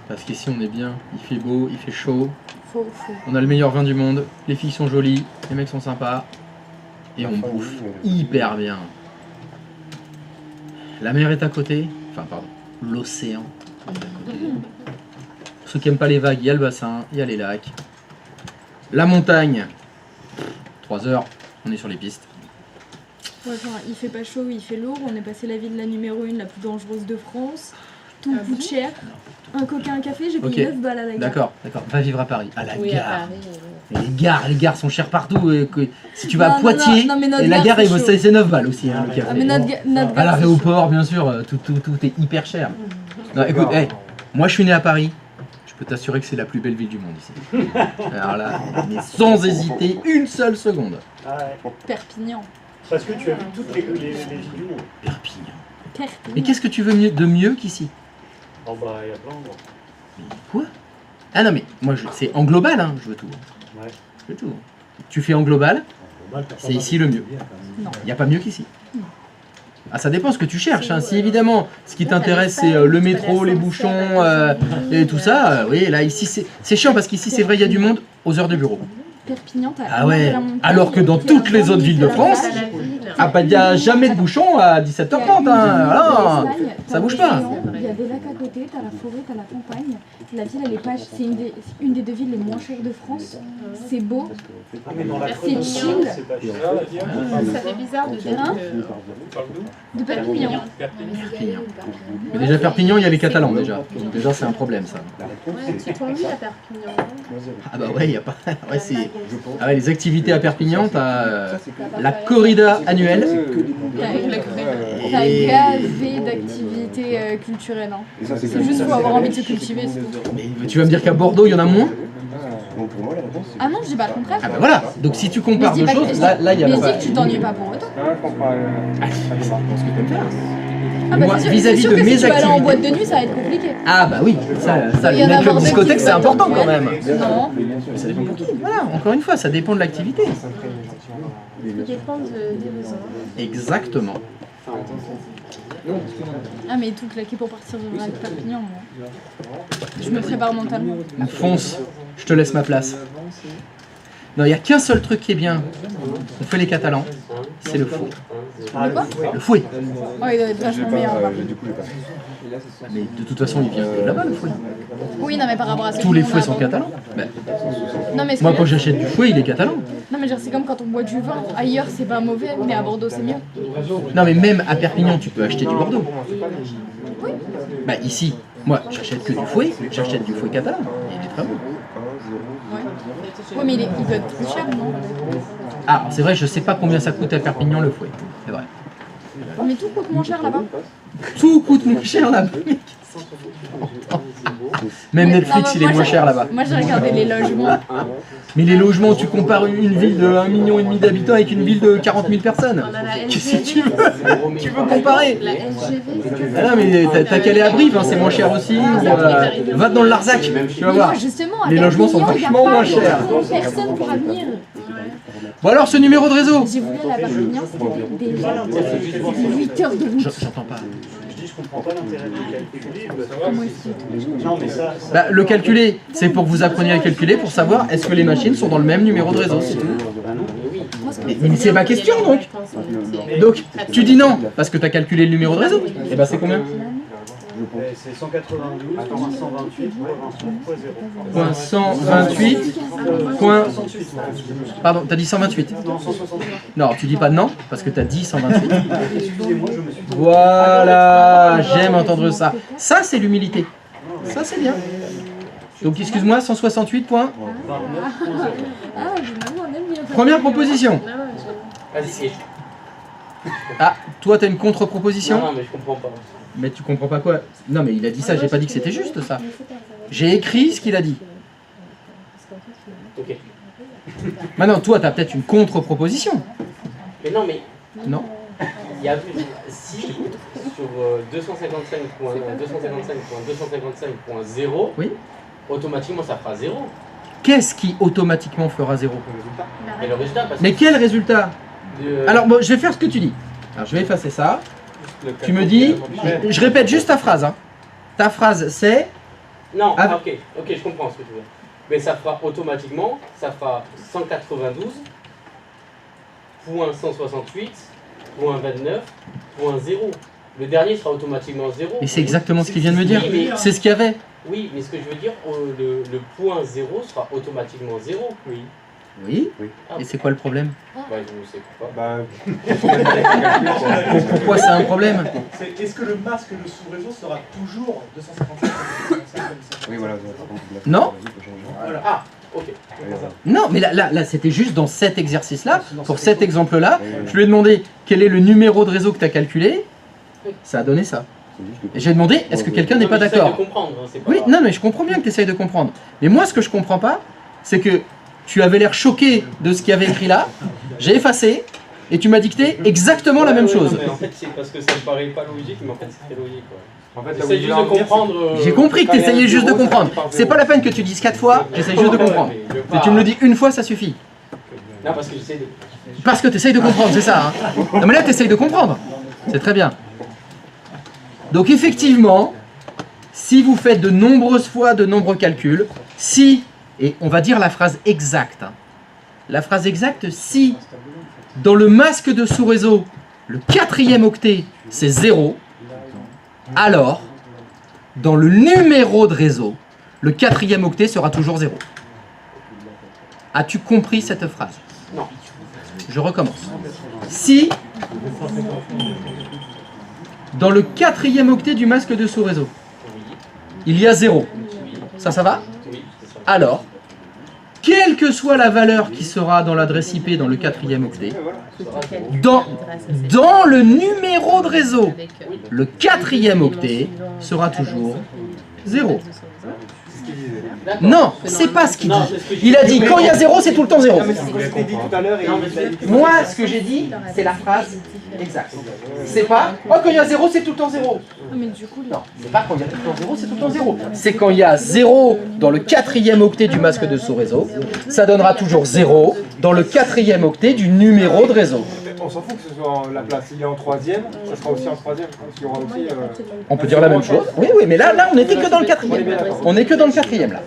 Parce qu'ici on est bien, il fait beau, il fait chaud, Faux. on a le meilleur vin du monde, les filles sont jolies, les mecs sont sympas, et on bouffe hyper bien. La mer est à côté, enfin pardon, l'océan est à côté. Pour ceux qui n'aiment pas les vagues, il y a le bassin, il y a les lacs. La montagne, 3 heures, on est sur les pistes. Ouais, enfin, il fait pas chaud, il fait lourd. On est passé la ville la numéro 1 la plus dangereuse de France. Tout coûte cher. Un coca, un café, j'ai payé 9 balles à la gare. D'accord, va vivre à Paris, à la Oui, à gare. Paris. Et les gares sont chères partout. Et si tu vas Non, à non, Poitiers, non, mais notre et la gare, gare, c'est c'est 9 balles aussi, hein, le café. Ah, mais notre À gare, c'est l'aéroport, bien sûr, tout est hyper cher. Non, écoute, hey, moi je suis né à Paris. Je peux t'assurer que c'est la plus belle ville du monde ici. Alors là, mais sans hésiter une seule seconde. Ah ouais. chaud. Perpignan. Parce que tu as vu toutes les villes du monde. Perpignan. Mais qu'est-ce que tu veux de mieux qu'ici? Oh bah, il y a plein d'endroits. Mais quoi? Ah non mais, moi c'est en global, hein, je veux tout. Ouais. Je veux tout. Tu fais en global, c'est ici le mieux. Non. Il n'y a pas mieux qu'ici. Ah, ça dépend ce que tu cherches. Hein. Si évidemment, ce qui t'intéresse, c'est le métro, les bouchons et tout ça, oui, là, ici, c'est chiant parce qu'ici, c'est vrai, il y a du monde aux heures de bureau. Perpignan, t'as Ah ouais, alors que dans toutes les autres villes de France, il n'y a jamais de bouchon à 17h30. Hein. Voilà. Ça bouge pas. Il y a des lacs à côté, t'as la forêt, t'as la campagne. La ville, elle est pas. C'est une des 2 villes les moins chères de France. C'est beau. Ah, mais dans la C'est Creuse, chill. c'est pas cher. Ça fait bizarre de dire Hein que... De Perpignan. Perpignan. Mais déjà, Perpignan, il y a les Catalans déjà. Donc déjà, c'est un problème ça. Ouais, tu t'ennuies à Perpignan. Ah bah ouais, il y a pas. Ouais, ah ouais, les activités à Perpignan, t'as la corrida annuelle. T'as gavé d'activités culturelles. Hein. C'est juste pour avoir envie de se cultiver. c'est tout. Mais tu vas me dire qu'à Bordeaux, il y en a moins? Ah non, je dis pas le contraire. Ah bah voilà. Donc si tu compares Mais deux je dis pas choses, que- là, il y a Mais la je dis base. que tu t'ennuies pas pour autant. Ah, ça dépend ce que tu aimes faire. Ah bah Moi, c'est sûr, vis-à-vis c'est sûr de que mes si tu vas aller en activités. boîte de nuit, ça va être compliqué. Ah bah oui, ça Il y en les a nightclubs, bordel discothèques, qui c'est va important quand t'ennuyer. même. Non. Mais ça dépend pour qui. Voilà, encore une fois, ça dépend de l'activité. Ça dépend des besoins. Exactement. Ah mais tout claqué pour partir avec Perpignan. Moi. Je me prépare mentalement. Fonce, je te laisse ma place. Non, il n'y a qu'un seul truc qui est bien. On fait les Catalans, c'est le fouet. Le quoi? Le fouet. Oh, il doit être vachement meilleur. là. Mais de toute façon, il vient de là-bas le fouet. Oui, non mais par rapport à ce Tous que les nous, on fouets a sont avant. catalans. Ben, Non mais ce moi, que quand je veux j'achète du fouet, il est catalan. Non mais genre, c'est comme quand on boit du vin. Ailleurs c'est pas mauvais, mais à Bordeaux c'est mieux. Non, mais même à Perpignan, tu peux acheter du Bordeaux. Bah ici, moi, j'achète que du fouet, j'achète du fouet catalan. Et il est très bon. Ouais mais il doit être plus cher, non? Ah, c'est vrai, je sais pas combien ça coûte à Perpignan le fouet. C'est vrai. Mais tout coûte moins cher là-bas. Tout coûte moins cher là-bas. Même Mais- Netflix, non, il est moi, moins j'ai- cher là-bas. Moi j'ai regardé les logements. Mais les logements, tu compares une ville de 1,5 million d'habitants avec une ville de 40 000 personnes. On a la Qu'est-ce que LGV. tu veux? Tu veux comparer? La LGV. Ah non, mais t'as qu'à aller à Brive, hein, c'est moins cher aussi. Ou, va dans le Larzac, tu vas Mais voir. non, justement, à Les logements sont Perpignan, vachement moins il y a chers. pas personne pour venir. Bon alors, ce numéro de réseau. J'ai voulu aller à Perpignan, c'était déjà 8 heures de route. J'entends pas. Je dis, je comprends pas l'intérêt de calculer. Comment expliquer? Non, mais ça. Bah, le calculer, c'est pour que vous appreniez à calculer, pour savoir est-ce que les machines sont dans le même numéro de réseau, c'est tout. Mais c'est ma question donc. Donc, tu dis non, parce que tu as calculé le numéro de réseau. Et bah c'est combien? C'est 192, 128, Point 128, point... Pardon, t'as dit 128? Non, tu dis pas non, parce que t'as dit 128. Excusez-moi, je me suis. Voilà, j'aime entendre ça. Ça, c'est l'humilité. Ça, c'est bien. Donc, excuse-moi, 168 points. Ah, finalement, on aime bien. Première proposition. Vas-y. Ah, toi, t'as une contre-proposition? Non, mais je comprends pas. Mais tu comprends pas quoi? Non, mais il a dit ça, j'ai pas dit que c'était juste ça. J'ai écrit ce qu'il a dit. Ok. Maintenant, toi, t'as peut-être une contre-proposition. Mais non, mais Non. il y a si sur 255.255.255.0, Oui. automatiquement ça fera 0. qu'est-ce qui automatiquement fera 0? Et le résultat, parce Mais que quel résultat? de- Alors, bon, je vais faire ce que tu dis. Alors, je vais effacer ça. Tu me dis, je répète juste ta phrase. Hein. Ta phrase, c'est... Non, Ah. ok, je comprends ce que tu veux dire. Mais ça fera automatiquement, ça fera 192.168.29.0. Le dernier sera automatiquement 0. Mais c'est exactement ce qu'il vient de me dire. Oui, mais- C'est ce qu'il y avait. Oui, mais ce que je veux dire, le point 0 sera automatiquement 0. Oui. Oui. Ah, Et c'est quoi le problème? bah, je ne sais pas. Bah, Pourquoi c'est un problème? Est-ce que le masque de sous-réseau sera toujours 255? Oui, voilà. Non. Ah, ok. Non, mais là c'était juste dans cet exercice-là, pour cet exemple-là, je lui ai demandé quel est le numéro de réseau que tu as calculé, ça a donné ça. Et j'ai demandé, est-ce que quelqu'un n'est pas Non, mais j'essaie d'accord? de comprendre, hein, c'est pas- Oui, non, mais je comprends bien que tu essayes de comprendre. Mais moi, ce que je comprends pas, c'est que tu avais l'air choqué de ce qu'il y avait écrit là, j'ai effacé, et tu m'as dicté exactement la même Ouais, chose. non, mais en fait, c'est parce que ça me paraît pas logique, mais en fait, c'est très logique. Ouais. en fait, là où J'essaie je juste voulais en de venir, comprendre. J'ai compris que tu essayais juste de comprendre. C'est pas la peine que tu dises 4 fois, j'essaie juste de comprendre. Si tu me le dis une fois, ça suffit. Non, parce que j'essaie de. Parce que tu essayes de comprendre, c'est ça. Hein. Non, mais là, tu essayes de comprendre. C'est très bien. Donc, effectivement, si vous faites de nombreuses fois de nombreux calculs, si, et on va dire la phrase exacte, hein. La phrase exacte, si dans le masque de sous-réseau, le 4e octet, c'est 0, alors, dans le numéro de réseau, le 4e octet sera toujours 0. As-tu compris cette phrase? Non. Je recommence. Si, dans le 4e octet du masque de sous-réseau, il y a 0, ça va? Oui, c'est ça. Alors, quelle que soit la valeur qui sera dans l'adresse IP dans le 4e octet, dans le numéro de réseau, le 4e octet sera toujours 0. D'accord. Non, c'est pas ce qu'il Non, dit. c'est ce que j'ai Il a dit. dit quand il y a 0, c'est tout le temps 0. Non, mais c'est ce que c'était dit tout à l'heure. Non, mais Moi, ce que j'ai dit, c'est la phrase exacte. C'est pas oh, quand il y a 0, c'est tout le temps 0. Mais du coup, Non, c'est pas quand il y a tout le temps 0, c'est tout le temps 0. C'est quand il y a 0 dans le 4e octet du masque de sous-réseau, ça donnera toujours 0 dans le 4e octet du numéro de réseau. On s'en fout que ce soit en la place. S'il est en 3e, ça sera aussi en 3e. Parce qu'il y aura aussi. On peut dire la même chose. Oui, oui, mais là on n'était que dans le 4e. On n'est que dans le 4e là.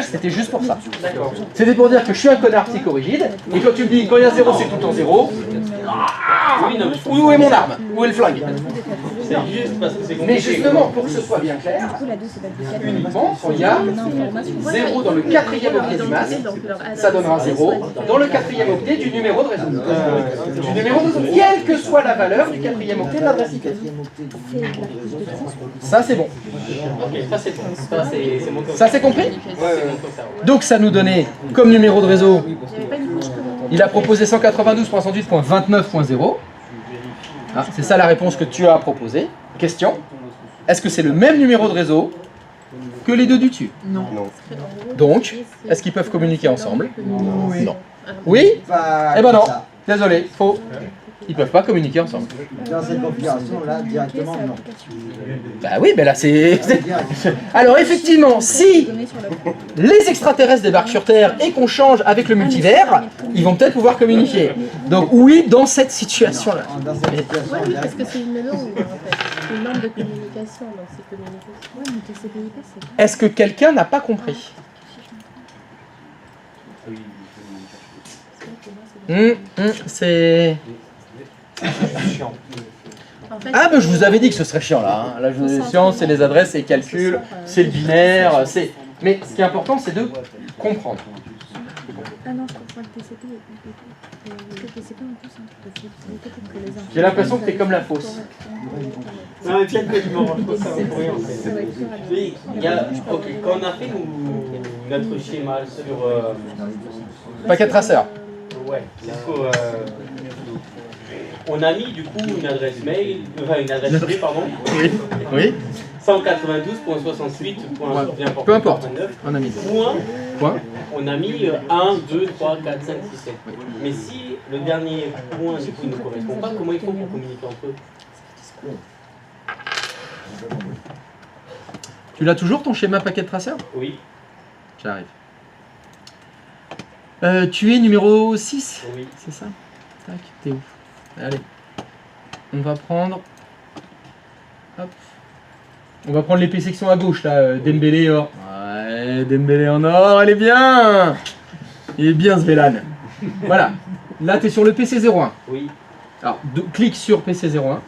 C'était juste pour ça. D'accord. C'était pour dire que je suis un connard psychorigide, et quand tu me dis quand il y a 0, c'est tout le temps 0, Oui, non, mais je où est mon arme? Où est le flingue? C'est juste parce que c'est compliqué. Mais justement, pour que ce soit bien clair, uniquement quand il y a 0 dans le 4e octet du masque, ça donnera 0 dans le 4e octet du numéro de réseau. Du numéro de réseau, quelle que soit la valeur du 4e octet de l'adresse IP. Ça c'est bon. Ok, ça c'est bon. Ça c'est mon Ça c'est compris? c'est mon concert. Donc ça nous donnait comme numéro de réseau, il a proposé 192.168.29.0. Ah, c'est ça la réponse que tu as proposée. Question, est-ce que c'est le même numéro de réseau que les deux du dessus? non. Donc, est-ce qu'ils peuvent communiquer ensemble? Oui. Non. Oui? Pas Eh ben non, comme ça. désolé, faux. Ils peuvent pas communiquer ensemble. Dans cette configuration-là, directement, non. Bah oui, mais là c'est... Alors effectivement, si les extraterrestres débarquent sur Terre et qu'on change avec le multivers, ils vont peut-être pouvoir communiquer. Donc oui, dans cette situation-là. Dans cette Oui, situation-là, parce que c'est une langue en fait. Une langue de communication dans ces communications. Ouais, mais TCP/IP, c'est Est-ce que quelqu'un n'a pas compris? C'est... chiant. En fait, Ah ben je vous avais dit que ce serait chiant là. Hein. Là je vous ai dit chiant, c'est les adresses, c'est les calculs, c'est le binaire, c'est... Mais ce qui est important c'est de comprendre. Ah non, je confonds le TCP et le IP. Parce que le TCP en plus, hein, parce que les infos- J'ai l'impression que t'es comme la fausse. Non, mais tiens, que je me rends compte, ça va pour rien, en fait. Oui, il y a, ok, quand on a fait notre schéma sur... Paquet traceur. Ouais, du coup, on a mis du coup une adresse mail, enfin une adresse IP, pardon. Oui. Oui. 192.68. Peu importe. On a mis. Point. On a mis 1, 2, 3, 4, 5, 6, 7. Mais si le dernier point du coup ne correspond pas, comment ils font pour communiquer entre eux? Tu l'as toujours ton schéma paquet traceur? Oui. J'arrive. Tu es numéro 6 ? Oui. C'est ça ? Tac, t'es où ? Allez. On va prendre... Hop. On va prendre l'épée section à gauche, là. Dembélé or. Ouais, Dembélé en or, elle est bien. Il est bien, ce Vélan. Voilà. Là, tu es sur le PC01. Oui. Alors, clique sur PC01.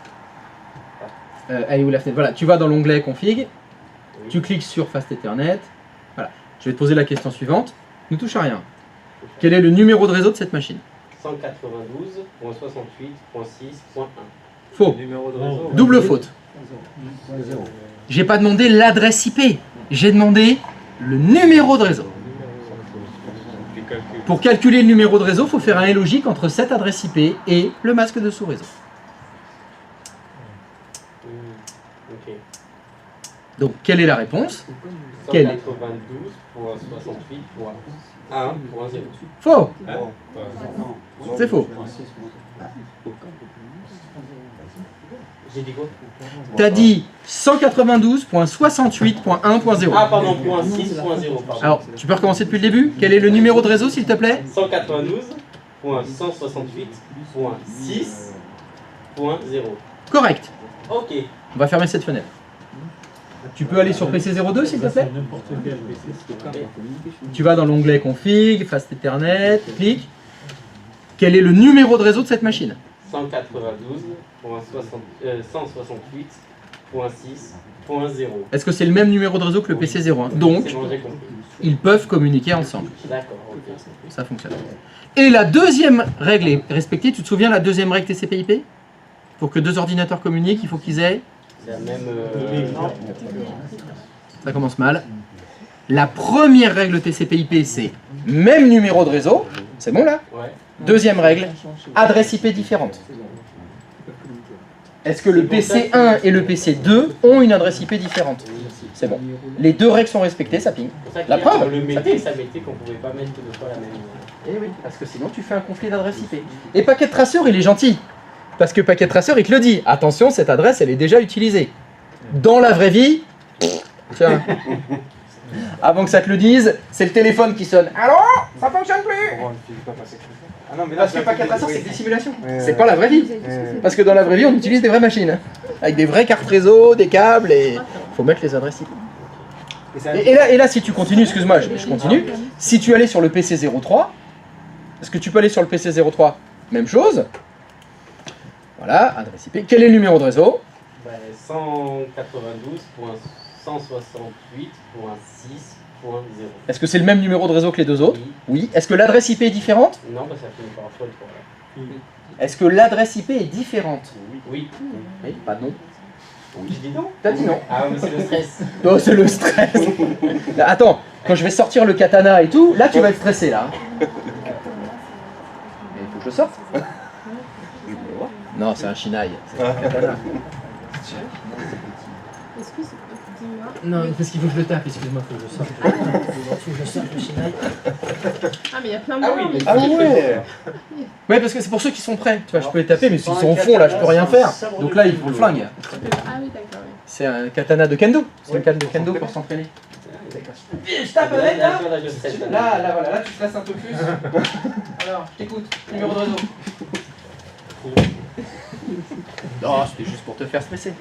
Elle est où la fenêtre ? Voilà, tu vas dans l'onglet config. Oui. Tu cliques sur Fast Ethernet. Voilà. Je vais te poser la question suivante. Ne touche à rien. Quel est le numéro de réseau de cette machine ? 192.68.6.1. Faux. Numéro de réseau. Double faute. J'ai pas demandé l'adresse IP. J'ai demandé le numéro de réseau. Pour calculer le numéro de réseau, il faut faire un et logique entre cette adresse IP et le masque de sous-réseau. Ok. Donc, quelle est la réponse ? 192.68.1.0. Faux. Hein? C'est faux. J'ai dit quoi? T'as dit 192.68.1.0. Ah pardon, point 6.0, pardon. Alors, tu peux recommencer depuis le début? Quel est le numéro de réseau, s'il te plaît? 192.168.6.0. Correct. Ok. On va fermer cette fenêtre. Tu peux aller sur PC02, s'il te plaît? Tu vas dans l'onglet config, Fast Ethernet, clique. Quel est le numéro de réseau de cette machine? 192.168.6.0. Est-ce que c'est le même numéro de réseau que le PC01? Donc, C'est bon, j'ai compris. ils peuvent communiquer ensemble. D'accord, ok. Ça fonctionne. Et la deuxième règle est respectée. Tu te souviens la deuxième règle TCP/IP? Pour que deux ordinateurs communiquent, il faut qu'ils aient... La même. Non. Ça commence mal. La première règle TCP/IP, c'est même numéro de réseau. C'est bon là? Ouais. Deuxième règle, adresse IP différente. Est-ce que le PC1 et le PC2 ont une adresse IP différente? C'est bon. Les deux règles sont respectées, ça ping. La preuve, on le ça mettait, ping. ça mettait qu'on pouvait pas mettre deux fois la même. Eh oui, parce que sinon tu fais un conflit d'adresse IP. Et Packet Tracer, il est gentil. Parce que Packet Tracer, il te le dit. Attention, cette adresse, elle est déjà utilisée. Dans la vraie vie, tiens, avant que ça te le dise, c'est le téléphone qui sonne. Allô? Ça fonctionne plus? Ah non, mais là, Parce que Packet Tracer, c'est des simulations. Ouais, C'est pas la vraie vie. Parce que dans la vraie vie, on utilise des vraies machines. Avec des vraies cartes réseau, des câbles, et faut mettre les adresses IP. Et là, si tu continues, excuse-moi, je continue. Si tu allais sur le PC03, est-ce que tu peux aller sur le PC03? Même chose. Voilà, adresse IP. Quel est le numéro de réseau? 192.168.6.0. Est-ce que c'est le même numéro de réseau que les deux autres? Oui. Est-ce que l'adresse IP est différente? Non, bah ça finit par fois le 3. Est-ce que l'adresse IP est différente? Oui. Oui, pas non. Je dis non. T'as dit non. Ah, mais c'est le stress. Oh, c'est le stress. Là, attends, quand je vais sortir le katana et tout, là tu vas être stressé là. Mais il faut que je sorte. Non, c'est un shinaï. C'est un katana. Est-ce que c'est... Dis-moi. Non, parce qu'il faut que je le tape, excuse-moi, il faut que je sorte. Il faut que je sorte le shinaï. Ah, mais il y a plein de Ah moments, oui, mais Ah ouais. Ouais, parce que c'est pour ceux qui sont prêts. Tu vois, je peux les taper, mais s'ils sont au fond, là, je peux rien faire. Donc là, il faut le flingue. Ah oui, d'accord, oui. C'est un katana de kendo. C'est un katana de kendo pour s'entraîner. Je tape avec là. Là, voilà, là tu stresses un peu plus. Alors, je t'écoute. Numéro de réseau. Non, c'était juste pour te faire stresser.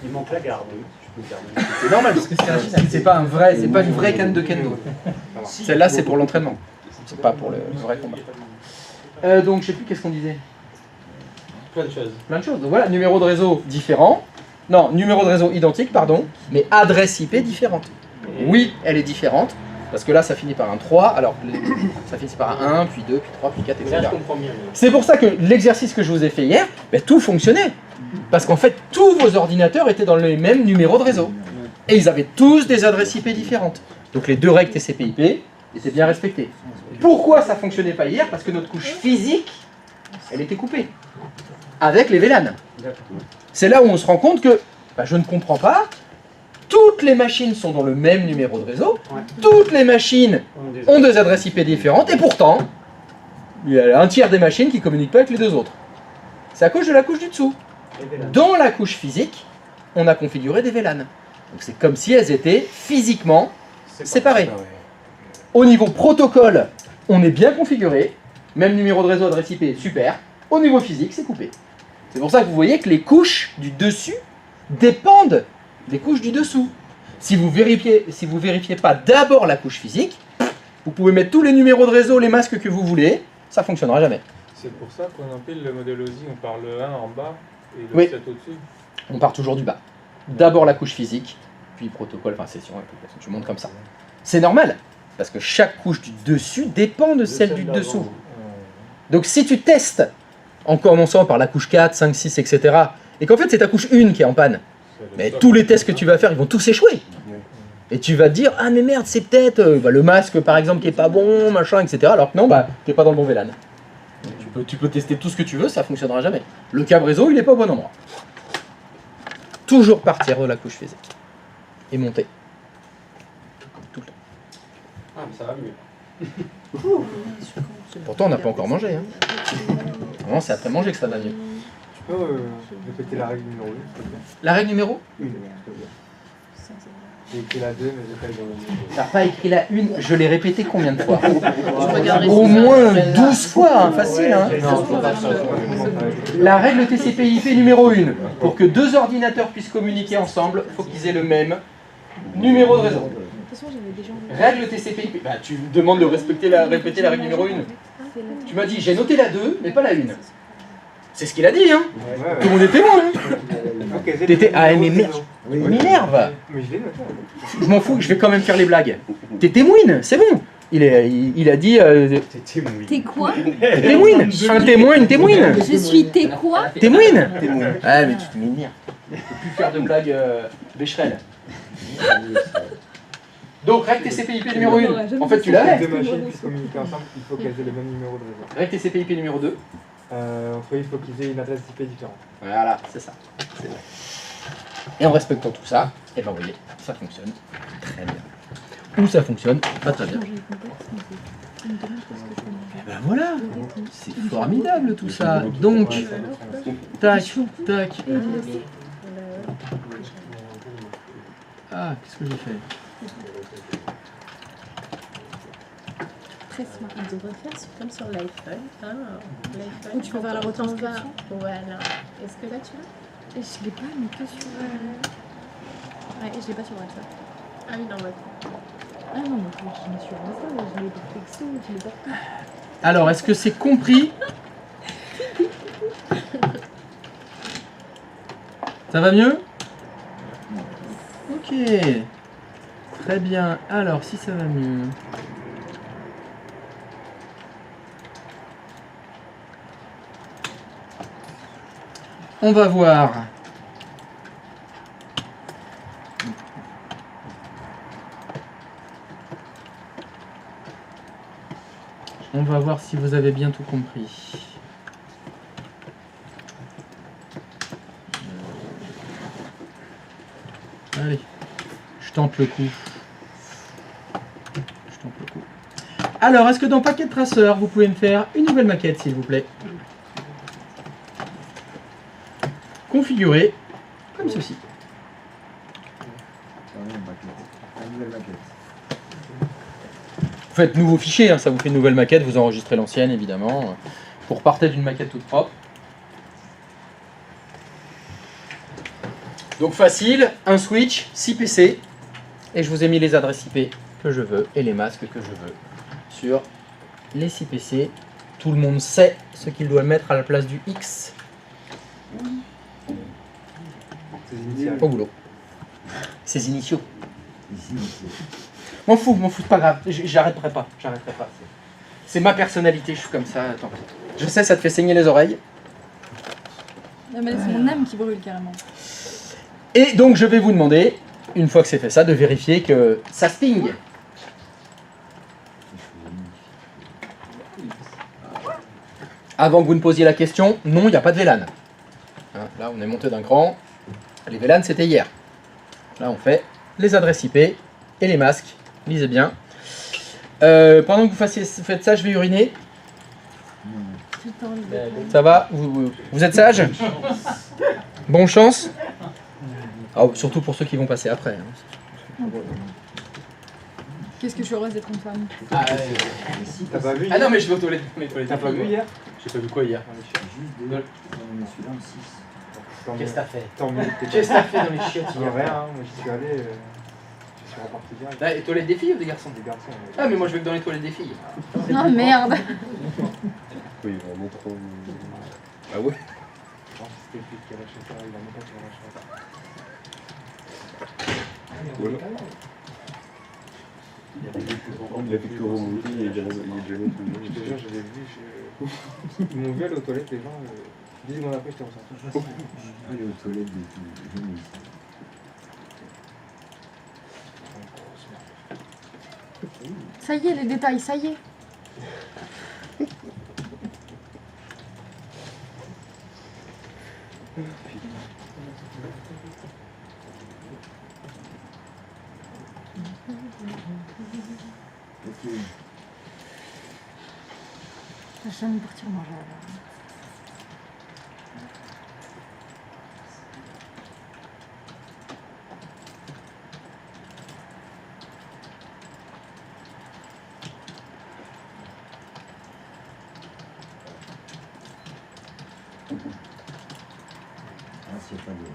Il manque la garde, oui. Je peux garder. C'est normal parce que c'est un shinaï. C'est pas un vrai, c'est pas une vraie canne de kendo. Celle-là, c'est pour l'entraînement. C'est pas pour le vrai combat. Donc, je sais plus qu'est-ce qu'on disait. Plein de choses. Plein de choses. Donc voilà, numéro de réseau différent. Non, numéro de réseau identique, pardon, mais adresse IP différente. Oui, elle est différente, parce que là, ça finit par un 3, alors ça finit par un 1, puis 2, puis 3, puis 4, etc. Là, je comprends mieux. C'est pour ça que l'exercice que je vous ai fait hier, ben, tout fonctionnait. Parce qu'en fait, tous vos ordinateurs étaient dans le même numéro de réseau. Et ils avaient tous des adresses IP différentes. Donc les deux règles TCP/IP étaient bien respectées. Pourquoi ça ne fonctionnait pas hier? Parce que notre couche physique, elle était coupée. Avec les VLAN. C'est là où on se rend compte que, bah, je ne comprends pas, toutes les machines sont dans le même numéro de réseau, toutes les machines ont des adresses IP différentes, et pourtant, il y a un tiers des machines qui ne communiquent pas avec les deux autres. C'est à cause de la couche du dessous. Dans la couche physique, on a configuré des VLAN. Donc c'est comme si elles étaient physiquement séparées. Au niveau protocole, on est bien configuré. Même numéro de réseau, adresse IP, super. Au niveau physique, c'est coupé. C'est pour ça que vous voyez que les couches du dessus dépendent des couches du dessous. Si vous vérifiez pas d'abord la couche physique, vous pouvez mettre tous les numéros de réseau, les masques que vous voulez, ça fonctionnera jamais. C'est pour ça qu'on empile le modèle OSI, on part le 1 en bas et le Oui. 7 au-dessus. On part toujours du bas. D'abord la couche physique, puis protocole, enfin session, application. Je montre comme ça. C'est normal, parce que chaque couche du dessus dépend de celle du dessous. Donc si tu testes, en commençant par la couche 4, 5, 6, etc., et qu'en fait c'est ta couche 1 qui est en panne, mais tous les tests que tu vas faire, ils vont tous échouer. Et tu vas te dire, ah mais merde, c'est peut-être le masque par exemple qui est pas bon, machin, etc. Alors que non, t'es pas dans le bon VLAN. Tu peux tester tout ce que tu veux, ça fonctionnera jamais. Le câble réseau, il est pas au bon endroit. Toujours partir de la couche physique. Et monter. Tout le temps. Ah, mais ça va mieux. Pourtant, on n'a pas encore mangé. Hein. Non, c'est après manger que ça va mieux. Tu peux répéter la règle numéro 1, s'il te plaît? La règle numéro 1. J'ai écrit la 2, mais j'ai pas eu dans le numéro. T'as pas écrit la 1, je l'ai répété combien de fois? Au moins 12 fois, hein, facile. Hein. La règle TCP/IP numéro 1. Pour que deux ordinateurs puissent communiquer ensemble, il faut qu'ils aient le même numéro de réseau. Règle TCP/IP. Bah, tu me demandes de répéter la règle numéro 1. Tu m'as dit, j'ai noté la 2, mais pas la 1. C'est ce qu'il a dit, hein. Tout le monde est témoin. Hein. T'étais... Ah, mais merde. M'énerve. Mais je l'ai noté. Je m'en fous, je vais quand même faire les blagues. T'es témoin, c'est bon. Il a dit... T'es quoi? T'es témoin. Un témoin, une témoine. Je suis t'es quoi? Témoin. Ah, mais tu te m'énerves. Je peux plus faire de blagues Becherel. Donc, règle TCP/IP numéro 1. En fait, tu l'avais. Deux machines puissent communiquer ensemble, il faut qu'elles aient le même numéro de réseau. Règle TCP/IP numéro 2. Entre eux, il faut qu'ils aient une adresse IP différente. Voilà, c'est ça. Et en respectant tout ça, et ben vous voyez, ça fonctionne très bien. Ou ça fonctionne pas très bien. Et ben voilà, c'est formidable tout ça. Donc, tac, tac. Ah, qu'est-ce que j'ai fait? On devrait faire comme sur l'iPhone. L'iPhone. Ou tu peux faire la retranscription. Voilà. Est-ce que là tu l'as? Je l'ai pas, mais que sur... Ouais, je l'ai pas sur WhatsApp. Ah oui, non, WhatsApp. Ah non, mais je l'ai sur WhatsApp, je l'ai par texto, je l'ai partout. Alors, est-ce que c'est compris? Ça va mieux? Ok. Très bien. Alors, si ça va mieux... On va voir. On va voir si vous avez bien tout compris. Allez, je tente le coup. Alors, est-ce que dans Packet Tracer, vous pouvez me faire une nouvelle maquette, s'il vous plaît? Configuré comme ceci. Vous faites nouveau fichier, hein, ça vous fait une nouvelle maquette, vous enregistrez l'ancienne évidemment. Vous repartez d'une maquette toute propre. Donc facile, un switch, 6 PC, et je vous ai mis les adresses IP que je veux et les masques que je veux sur les 6 PC. Tout le monde sait ce qu'il doit mettre à la place du X. Au boulot. Ses initiaux. M'en fous, c'est pas grave. J'arrêterai pas. C'est ma personnalité, je suis comme ça. Attends. Je sais, ça te fait saigner les oreilles. Non, mais c'est mon âme qui brûle carrément. Et donc, je vais vous demander, une fois que c'est fait ça, de vérifier que ça se ping. Avant que vous ne posiez la question, non, il n'y a pas de VLAN. Hein, là, on est monté d'un cran. Les VLAN, c'était hier. Là, on fait les adresses IP et les masques. Lisez bien. Pendant que vous faites ça, je vais uriner. Ça va? Vous êtes sage? Bonne chance. Surtout pour ceux qui vont passer après. Hein. Qu'est-ce que je suis heureuse d'être une femme. Ah, T'as pas vu ah non, mais je vais aux toilettes. T'as pas vu hier? J'ai pas vu quoi hier? Juste deux. On est celui-là en 6. Qu'est-ce que t'as fait? Tant mieux. Qu'est-ce que t'as fait dans les chiottes Il y a hier? rien, moi j'y suis allé. Je suis reparti direct. Là, les toilettes des filles ou des garçons? Des garçons. Ah, mais moi je vais que dans les toilettes des filles. Non, merde. Oui, vraiment trop. Ah ouais? Je pense que c'était le fils qui a lâché ça, il a même pas qui a lâché ça. Voilà. Il a fait que remonter, il est jamais tout le monde. Je te jure, je l'ai vu. Ils m'ont vu aller aux toilettes, les gens. 10 secondes après, j'étais ressorti. Aller aux toilettes des filles. Jamais ici. Ça y est, les détails, ça y est. Ok. Je vais jamais partir manger alors. Ah, s'il n'y a pas de...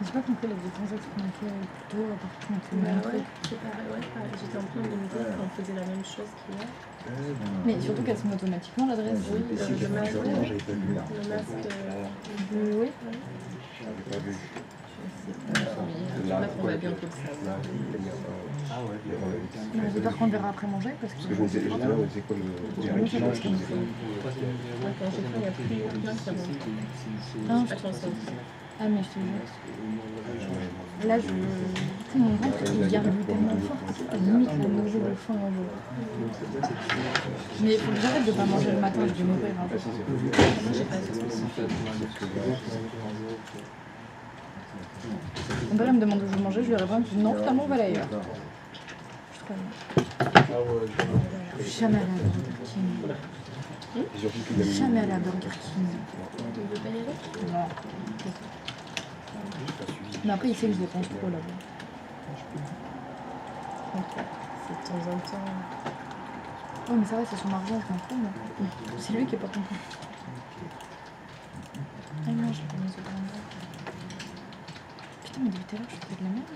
J'ai pas compris les transactions qu'on a fait plutôt à partir qu'on a fait le Bah même ouais, truc. c'est pareil, ouais, pareil. J'étais en train de me dire qu'on faisait la même chose qu'hier. Mais surtout qu'elle se met automatiquement l'adresse. Oui, le masque. J'avais pas vu. Le masque. Oui. J'avais pas vu. Là, on va bientôt le savoir. Ah ouais, bien. J'espère qu'on le verra après manger parce que. Parce que je me disais, j'étais là, c'est quoi le direct qui change, je me disais. Ouais, quand j'ai fait, il n'y a plus rien qui remonte. Ah, Pas de chance. Ah, mais je te jure. Là, je. Tu sais, mon ventre, il gargouille tellement fort que c'est limite la nausée de faim un jour. Mais il faut que j'arrête de pas manger le matin, je vais mourir un peu. Moi, j'ai pas de Mon père il me demande où je veux manger, je lui réponds non, finalement on va aller ailleurs. Je crois. Je suis jamais allée à Burger King. Je suis jamais allée à Burger King. Tu veux pas y aller? Non. Mais après il sait que je dépense trop là-bas. C'est de temps en temps. Oh mais ça va, c'est son argent, je m'en fous moi. C'est lui qui est pas content. Ah non, je l'ai pas mis au grand bac. Putain, mais depuis tout à l'heure, je fais de la merde.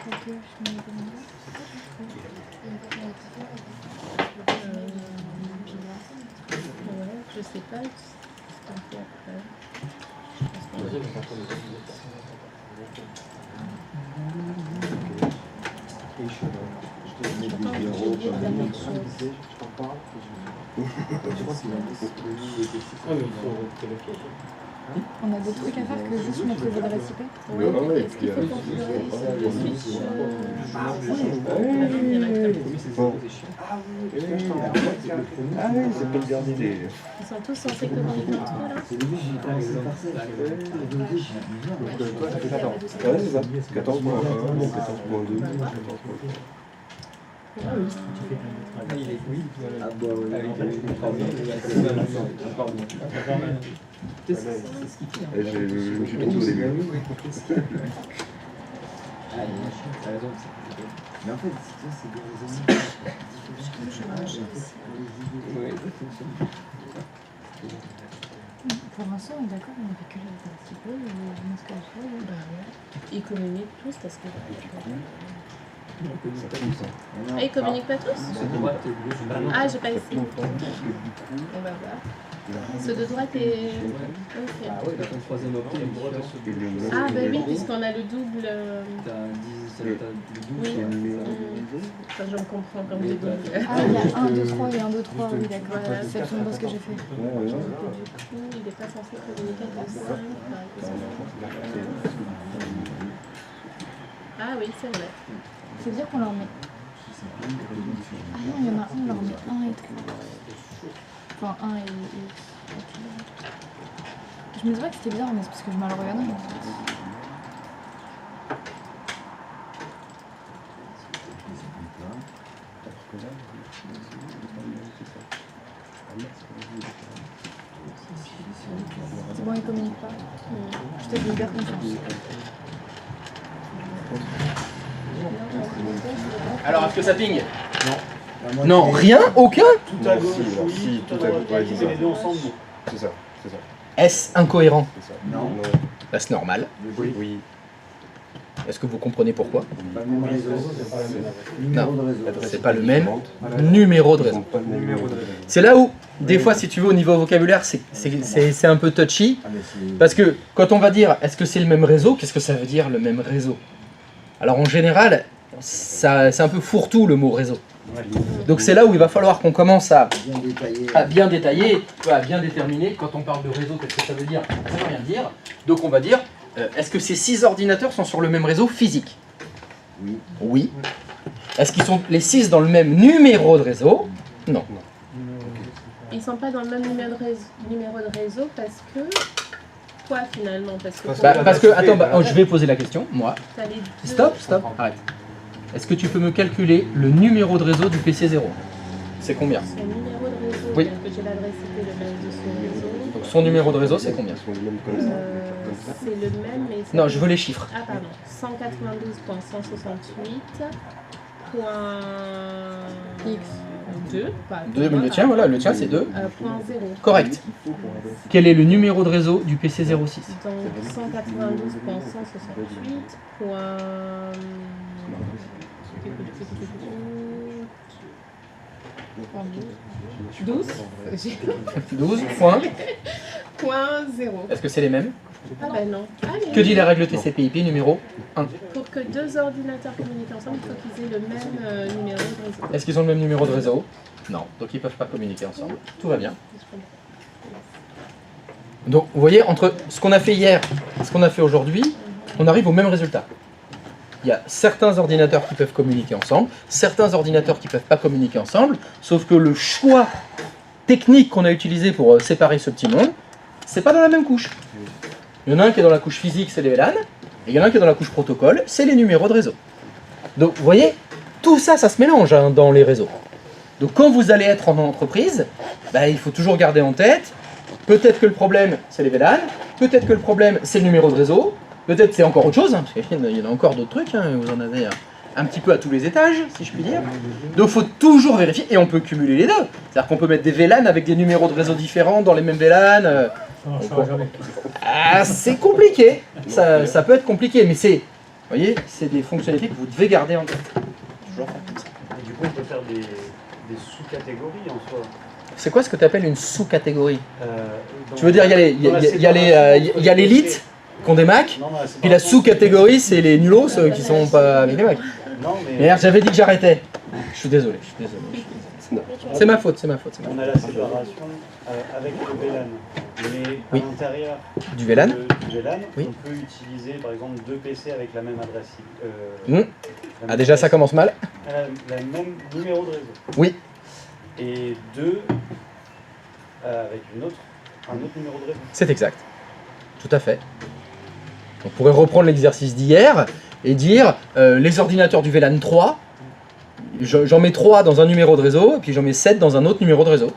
Ok, je mets au grand bac. Ouais, je sais pas ce qu'on fait après. Je pense On a des trucs à faire que juste mettre le jeu de récipé. Ouais, est-ce qu'il faut configurer le switch Ah oui, c'est pas le dernier des. Ils sont tous censés communiquer entre eux là? C'est lui, j'ai pas réussi par ça. Ouais, c'est ça. 14.1, 14.2. Ah bah Je me suis trompé au début. Mais en fait, c'est des raisons. Pour l'instant, on est d'accord, on a fait que le récipé, le masque à cheveux. Ils communiquent tous parce que. Ah, ils communiquent pas tous? Ah, j'ai pas essayé. On va voir. Ceux de droite et... Ok. Ah ouais, ton troisième objet est droit sur Ah bah oui, puisqu'on a le double... T'as 10, le double. Oui. Enfin, je me comprends comme les doubles. Ah, il y a 1, 2, 3 et 1, 2, 3, oui d'accord. Voilà. C'est absolument ce que j'ai fait. Du coup, il n'est pas censé communiquer avec le 5. Ah oui, c'est vrai. Ça veut dire qu'on leur met... Ah non, il y en a un, on leur met 1 et 3. Enfin, 1 et... Je me disais que c'était bizarre, mais c'est parce que je mal regardé. En fait. C'est bon, ils communiquent pas. Je te dis hyper confiance. Alors, est-ce que ça ping? Non. Non, rien? Aucun? Tout à gauche, oui, tout tout à à gauche, droite, ouais, c'est c'est ça. les deux ensemble. C'est ça, c'est ça. Est-ce incohérent? C'est ça. Non. Bah, c'est normal. Oui. Est-ce que vous comprenez pourquoi? Pas le même réseau. Numéro de réseau. C'est pas le même numéro de réseau. C'est là où, des fois, si tu veux, au niveau vocabulaire, c'est un peu touchy. Parce que quand on va dire est-ce que c'est le même réseau, qu'est-ce que ça veut dire le même réseau? Alors en général, c'est un peu fourre-tout le mot réseau. Donc c'est là où il va falloir qu'on commence à bien détailler, à bien déterminer. Quand on parle de réseau, qu'est-ce que ça veut dire? Ça veut rien dire. Donc on va dire, est-ce que ces 6 ordinateurs sont sur le même réseau physique? Oui. Oui. Est-ce qu'ils sont les 6 dans le même numéro de réseau? Non. Ils sont pas dans le même numéro de réseau parce que... Quoi finalement? Parce que, attends, je vais poser la question, moi. t'as les deux... Stop, arrête. Est-ce que tu peux me calculer le numéro de réseau du PC0? C'est combien? Son numéro de réseau, Oui. que j'ai l'adresse IP, le même de son réseau. Donc son numéro de réseau, c'est combien? C'est le même, mais... Non, je veux les chiffres. Ah pardon, 192.168.2, pas 2, mais le tien, voilà, le tien c'est 2. point 0. Correct. Quel est le numéro de réseau du PC06? Donc 192.168. 12. 12 points. Point 0. Est-ce que c'est les mêmes? Ah ben non. Allez. Que dit la règle TCP/IP numéro 1? Pour que deux ordinateurs communiquent ensemble, il faut qu'ils aient le même numéro de réseau. Est-ce qu'ils ont le même numéro de réseau? Non, donc ils ne peuvent pas communiquer ensemble. Tout va bien. Donc vous voyez, entre ce qu'on a fait hier et ce qu'on a fait aujourd'hui, on arrive au même résultat. Il y a certains ordinateurs qui peuvent communiquer ensemble, certains ordinateurs qui ne peuvent pas communiquer ensemble, sauf que le choix technique qu'on a utilisé pour séparer ce petit monde, c'est pas dans la même couche. Il y en a un qui est dans la couche physique, c'est les VLAN, et il y en a un qui est dans la couche protocole, c'est les numéros de réseau. Donc vous voyez, tout ça, ça se mélange hein, dans les réseaux. Donc quand vous allez être en entreprise, bah, il faut toujours garder en tête, peut-être que le problème c'est les VLAN, peut-être que le problème c'est le numéro de réseau, peut-être c'est encore autre chose, hein, parce qu'il y en a encore d'autres trucs, hein, vous en avez un petit peu à tous les étages, si je puis dire. Donc il faut toujours vérifier, et on peut cumuler les deux. C'est-à-dire qu'on peut mettre des VLAN avec des numéros de réseau différents dans les mêmes VLAN. C'est compliqué, ça peut être compliqué, mais c'est, vous voyez, c'est des fonctionnalités que vous devez garder en tête. Toujours faire comme ça. Et du coup, on peut faire des sous-catégories en soi. C'est quoi ce que tu appelles une sous-catégorie? Donc, Tu veux dire, il y a l'élite qui ont des Mac, Non, non, c'est puis pas la sous-catégorie, c'est les nulos qui sont pas avec les Mac. Non, mais Merde, j'avais dit que j'arrêtais. Je suis désolé. C'est ma faute, c'est ma faute. on a la séparation avec le VLAN. Mais Oui. à l'intérieur Du VLAN du VLAN, Oui. on peut utiliser par exemple deux PC avec la même adresse. Ah, déjà, ça commence mal. La même numéro de réseau. Oui. Et deux avec un autre numéro de réseau. C'est exact. Tout à fait. On pourrait reprendre l'exercice d'hier et dire les ordinateurs du VLAN 3, j'en mets 3 dans un numéro de réseau, et puis j'en mets 7 dans un autre numéro de réseau.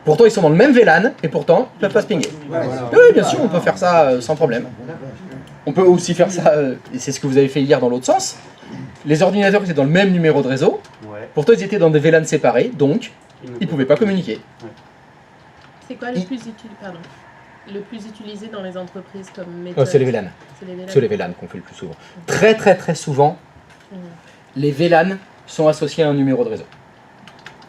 Pourtant, ils sont dans le même VLAN, et pourtant, ils ne peuvent pas se pinguer. Oui, bien sûr, on peut faire ça sans problème. On peut aussi faire ça, et c'est ce que vous avez fait hier dans l'autre sens. Les ordinateurs étaient dans le même numéro de réseau, pourtant ils étaient dans des VLAN séparés, donc ils ne pouvaient pas communiquer. C'est quoi le plus utilisé, pardon, le plus utilisé dans les entreprises comme méthode? C'est les VLAN. C'est les VLAN. C'est les VLAN qu'on fait le plus souvent. Très très très souvent, les VLAN sont associés à un numéro de réseau.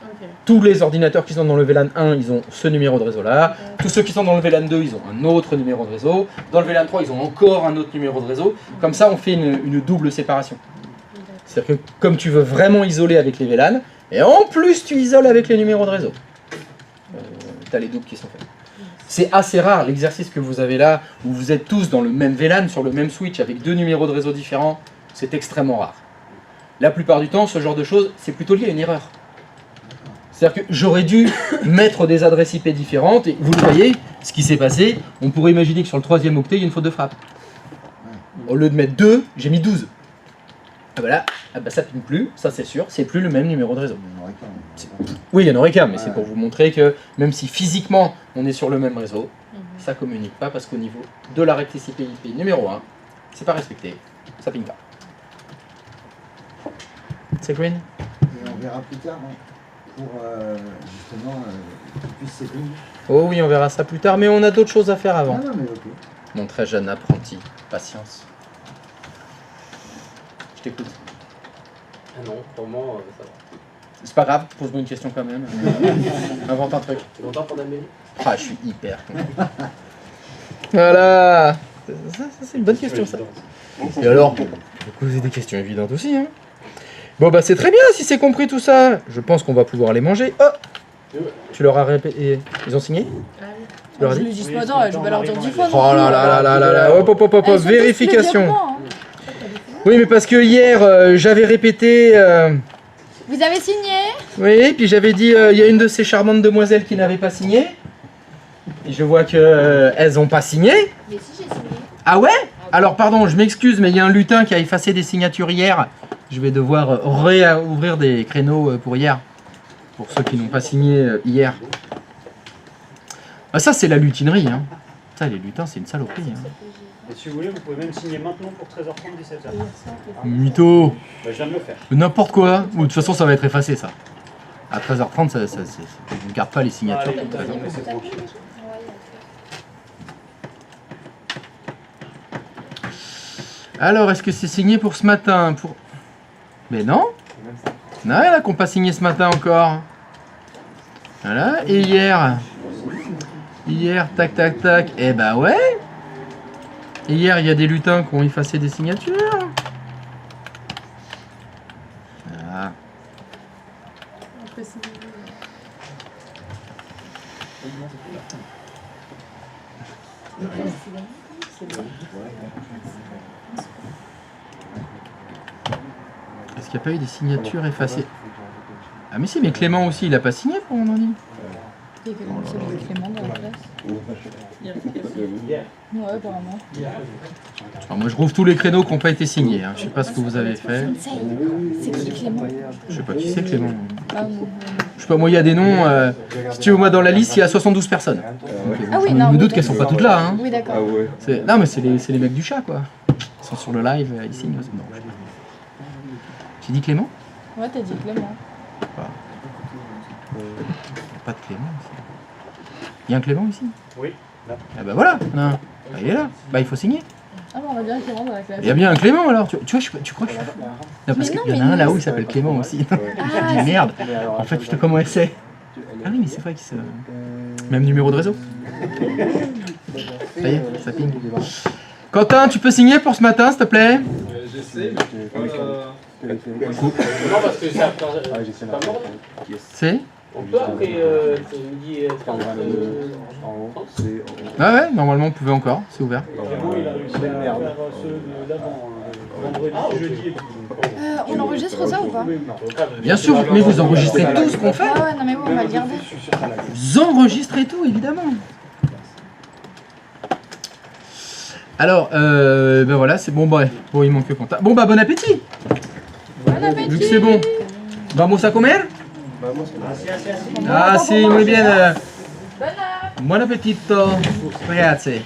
Ok. Tous les ordinateurs qui sont dans le VLAN 1, ils ont ce numéro de réseau-là. Tous ceux qui sont dans le VLAN 2, ils ont un autre numéro de réseau. Dans le VLAN 3, ils ont encore un autre numéro de réseau. Comme ça, on fait une double séparation. C'est-à-dire que comme tu veux vraiment isoler avec les VLAN, et en plus tu isoles avec les numéros de réseau, tu as les doubles qui sont faits. C'est assez rare l'exercice que vous avez là, où vous êtes tous dans le même VLAN, sur le même switch, avec deux numéros de réseau différents. C'est extrêmement rare. La plupart du temps, ce genre de choses, c'est plutôt lié à une erreur. C'est-à-dire que j'aurais dû mettre des adresses IP différentes, et vous le voyez, ce qui s'est passé, on pourrait imaginer que sur le 3e octet, il y a une faute de frappe. Au lieu de mettre 2, j'ai mis 12. Ah bah là, ah bah ça ping plus, ça c'est sûr, c'est plus le même numéro de réseau. Oui, il y en aurait qu'un, mais c'est pour vous montrer que même si physiquement on est sur le même réseau, ça communique pas parce qu'au niveau de la règle TCP/IP numéro 1, c'est pas respecté, ça ping pas. C'est green. Et on verra plus tard, hein, pour justement qu'ils puissent s'éteindre. Oh oui, on verra ça plus tard, mais on a d'autres choses à faire avant. Ah non, mais ok. Mon très jeune apprenti, patience. Je t'écoute. Ah non, pour moi, ça va. C'est pas grave, pose-moi une question quand même. Invente un truc. Tu es content pour Amélie? Ah, je suis hyper content. Voilà. Ça c'est une bonne question, ça. Et alors, je vais poser des questions évidentes aussi. Hein. Bon, bah c'est très bien si c'est compris tout ça. Je pense qu'on va pouvoir les manger. Oh, tu leur as répété. Ils ont signé? Tu leur as Je dit? lui dis ce matin, je vais leur dire 10 fois. Oh là là là là là. Hop, hop, hop, hop, Elles sont tous vérification. plus vieux que moi, hein. Oui, mais parce que hier, j'avais répété... Vous avez signé? Oui, puis j'avais dit, il y a une de ces charmantes demoiselles qui n'avait pas signé. Et je vois que elles n'ont pas signé. Mais si j'ai signé. Ah ouais? Alors pardon, je m'excuse, mais il y a un lutin qui a effacé des signatures hier. Je vais devoir réouvrir des créneaux pour hier. Pour ceux qui n'ont pas signé hier. Ah, ça, c'est la lutinerie. Hein. Ça, les lutins, c'est une saloperie. Hein. Et si vous voulez, vous pouvez même signer maintenant pour 13h30, 17h. Mytho. Bah, je viens de le faire. N'importe quoi. Ou de toute façon, ça va être effacé, ça. À 13h30, on ne garde pas les signatures Allez, pour 13h30. mais c'est tranquille. Alors, est-ce que c'est signé pour ce matin pour... Mais non. Non, il y en a qui n'ont pas signé ce matin encore. Voilà. Et hier? Hier, tac, tac, tac. Eh ben ouais. Et hier, il y a des lutins qui ont effacé des signatures. Ah. Est-ce qu'il n'y a pas eu des signatures effacées? Ah mais si, mais Clément aussi, il n'a pas signé pour mon ordi. Il y a Clément dans la classe. Ouais, apparemment. Alors moi je rouvre tous les créneaux qui n'ont pas été signés, hein. Je sais pas ce que vous avez fait. C'est qui Clément? Je sais pas qui c'est Clément. Ah, bon. Je sais pas, moi il y a des noms, si tu veux moi dans la liste il y a 72 personnes. Donc, Ah oui, je non, me oui, doute qu'elles sont pas toutes là. Hein. Oui, d'accord. Non mais c'est les mecs du chat quoi. Ils sont sur le live, ils signent. Non, je sais pas. J'ai dit Clément? Ouais, t'as dit Clément. Pas de Clément ici. Il y a un Clément ici? Oui, là. Ah bah voilà, non. Bah, il est là, bah il faut signer. Ah bon, on a bien Clément dans la classe. Il y a bien un Clément alors, tu vois, tu crois que je suis fou? Non, parce qu'il y en a un là-haut, il s'appelle Clément aussi. Je dis merde, en fait, putain, comment elle sait? Ah oui, mais c'est vrai que c'est... Même numéro de réseau. Ça y est, ça ping. Quentin, tu peux signer pour ce matin, s'il te plaît? J'essaie, mais Non, parce que c'est pas mort. C'est? On peut après midi 30. Ah ouais, normalement on pouvait encore, c'est ouvert. Il a réussi à faire ceux de l'avant, vendredi, jeudi et tout. On enregistre ça ou pas? Bien sûr, mais vous enregistrez tout ce qu'on fait. Ah ouais, non mais bon, on va le garder. Vous enregistrez tout, évidemment. Alors, ben voilà, c'est bon, bref. Bon, il manque que Quentin. Bon, bah, bon appétit. Bon appétit. Vu que c'est bon. Vamos a comer? Ah, si, muy bien. Buon appetito. Grazie.